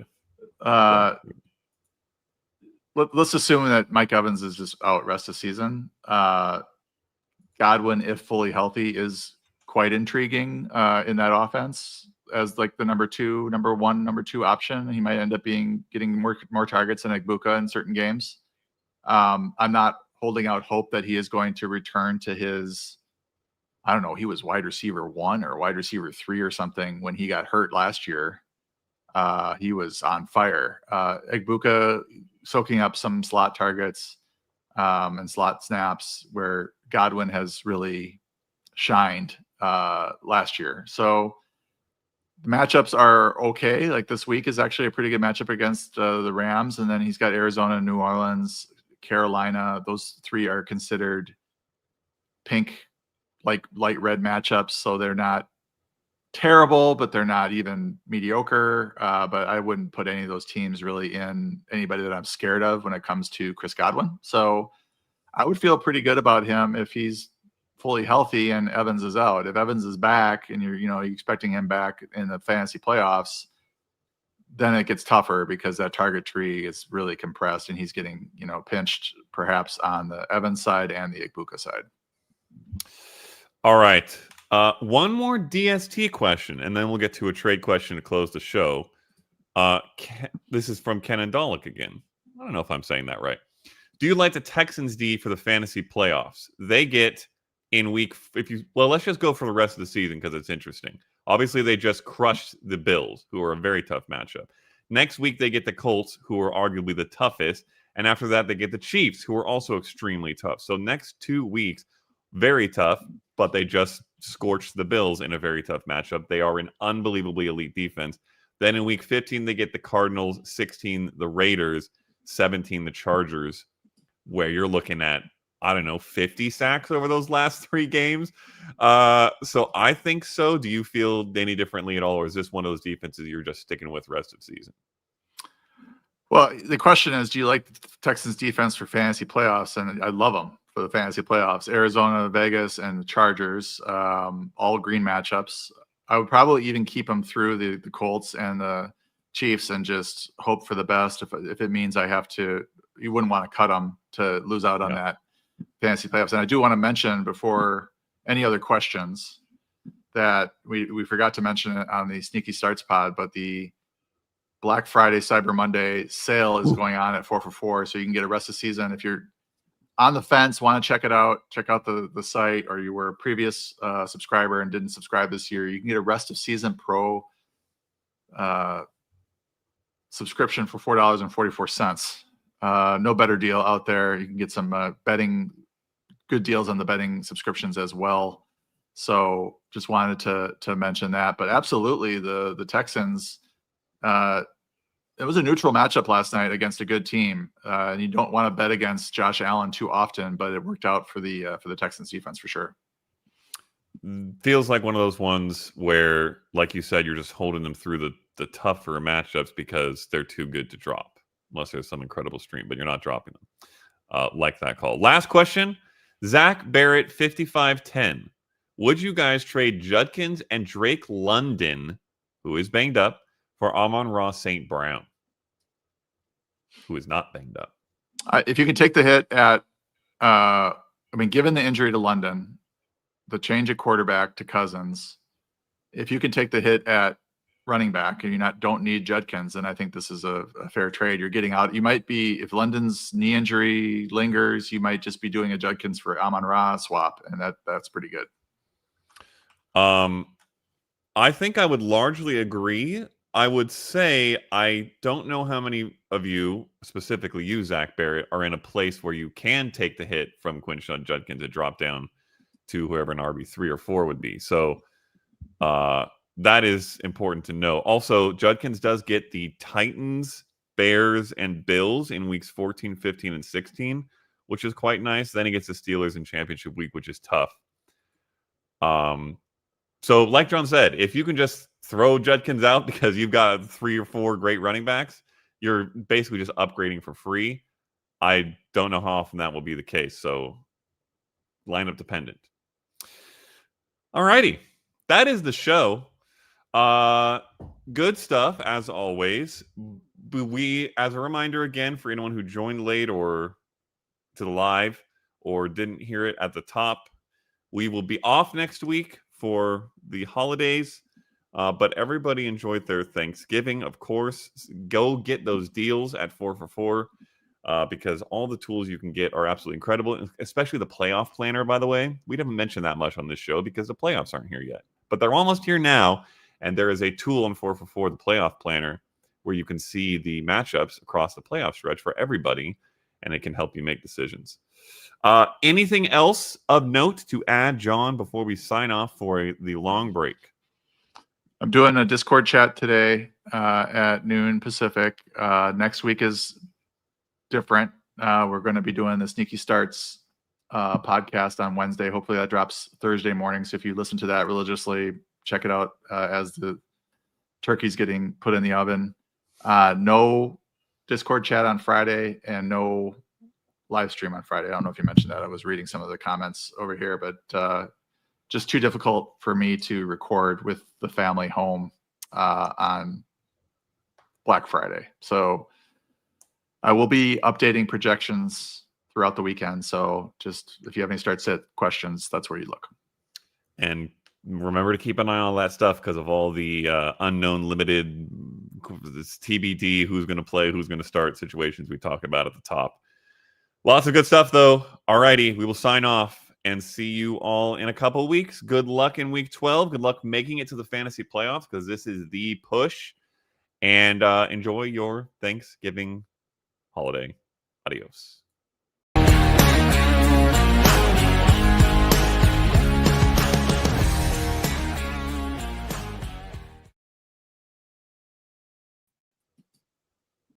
Let's assume that Mike Evans is just out rest of season. Godwin, if fully healthy, is quite intriguing in that offense as like the number two option. He might end up getting more targets than Igbokwe in certain games. I'm not holding out hope that he is going to return to his, I don't know, he was wide receiver 1 or wide receiver 3 or something when he got hurt last year. He was on fire. Igbokwe soaking up some slot targets and slot snaps where Godwin has really shined last year. So the matchups are okay. Like this week is actually a pretty good matchup against the Rams. And then he's got Arizona, New Orleans, Carolina. Those 3 are considered pink, like light red matchups. So they're not terrible, but they're not even mediocre. But I wouldn't put any of those teams really in anybody that I'm scared of when it comes to Chris Godwin. So I would feel pretty good about him if he's fully healthy and Evans is out. If Evans is back and you're expecting him back in the fantasy playoffs, then it gets tougher because that target tree is really compressed and he's getting, pinched perhaps on the Evans side and the Igbokwe side. All right. One more DST question, and then we'll get to a trade question to close the show. This is from Ken Andolic again. I don't know if I'm saying that right. Do you like the Texans D for the fantasy playoffs? They get in week, let's just go for the rest of the season because it's interesting. Obviously, they just crushed the Bills, who are a very tough matchup. Next week, they get the Colts, who are arguably the toughest. And after that, they get the Chiefs, who are also extremely tough. So next 2 weeks, very tough, but they just scorched the Bills in a very tough matchup. They are an unbelievably elite defense. Then in week 15, they get the Cardinals, 16, the Raiders, 17, the Chargers, where you're looking at, 50 sacks over those last 3 games. So I think so. Do you feel any differently at all, or is this one of those defenses you're just sticking with rest of season? Well, the question is, do you like the Texans defense for fantasy playoffs? And I love them for the fantasy playoffs. Arizona, Vegas, and the Chargers, all green matchups. I would probably even keep them through the Colts and the Chiefs and just hope for the best. If it means you wouldn't want to cut them to lose out on that fantasy playoffs. And I do want to mention before any other questions that we forgot to mention it on the Sneaky Starts pod, but the Black Friday, Cyber Monday sale is going on at 4 for 4. So you can get a rest of season. If you're on the fence, want to check it out, check out the site, or you were a previous subscriber and didn't subscribe this year, you can get a rest of season pro subscription for $4.44. No better deal out there. You can get some good deals on the betting subscriptions as well. So just wanted to mention that. But absolutely, the Texans, it was a neutral matchup last night against a good team. And you don't want to bet against Josh Allen too often, but it worked out for the Texans defense for sure. Feels like one of those ones where, like you said, you're just holding them through the tougher matchups because they're too good to drop, unless there's some incredible stream, but you're not dropping them. Like that call. Last question. Zach Barrett, 5510. Would you guys trade Judkins and Drake London, who is banged up, for Amon-Ra St. Brown, who is not banged up? If you can take the hit at, given the injury to London, the change at quarterback to Cousins, if you can take the hit at running back and you don't need Judkins, then I think this is a fair trade. You're getting out. You might be, if London's knee injury lingers, you might just be doing a Judkins for Amon-Ra swap, and that's pretty good. I think I would largely agree. I would say I don't know how many of you, specifically you, Zach Barrett, are in a place where you can take the hit from Quinshon Judkins to drop down to whoever an RB3 or 4 would be. So that is important to know. Also, Judkins does get the Titans, Bears, and Bills in weeks 14, 15, and 16, which is quite nice. Then he gets the Steelers in championship week, which is tough. So, like John said, if you can just throw Judkins out because you've got 3 or 4 great running backs, you're basically just upgrading for free. I don't know how often that will be the case. So, lineup dependent. All righty. That is the show. Good stuff as always. We, as a reminder again, for anyone who joined late or to the live or didn't hear it at the top, we will be off next week for the holidays. But everybody enjoyed their Thanksgiving, of course. Go get those deals at 4 for 4 because all the tools you can get are absolutely incredible, especially the playoff planner, by the way. We haven't mentioned that much on this show because the playoffs aren't here yet. But they're almost here now, and there is a tool on 4 for 4, the playoff planner, where you can see the matchups across the playoff stretch for everybody, and it can help you make decisions. Anything else of note to add, John, before we sign off for the long break? I'm doing a Discord chat today at noon Pacific. Next week is different. We're going to be doing the Sneaky Starts podcast on Wednesday. Hopefully that drops Thursday morning. So if you listen to that religiously, check it out as the turkey's getting put in the oven. No Discord chat on Friday and no live stream on Friday. I don't know if you mentioned that. I was reading some of the comments over here, but just too difficult for me to record with the family home on Black Friday. So I will be updating projections throughout the weekend. So just if you have any start sit questions, that's where you look. And remember to keep an eye on all that stuff because of all the unknown, limited, this TBD, who's going to play, who's going to start situations we talk about at the top. Lots of good stuff, though. All righty, we will sign off and see you all in a couple of weeks. Good luck in week 12. Good luck making it to the fantasy playoffs because this is the push. And enjoy your Thanksgiving holiday. Adios.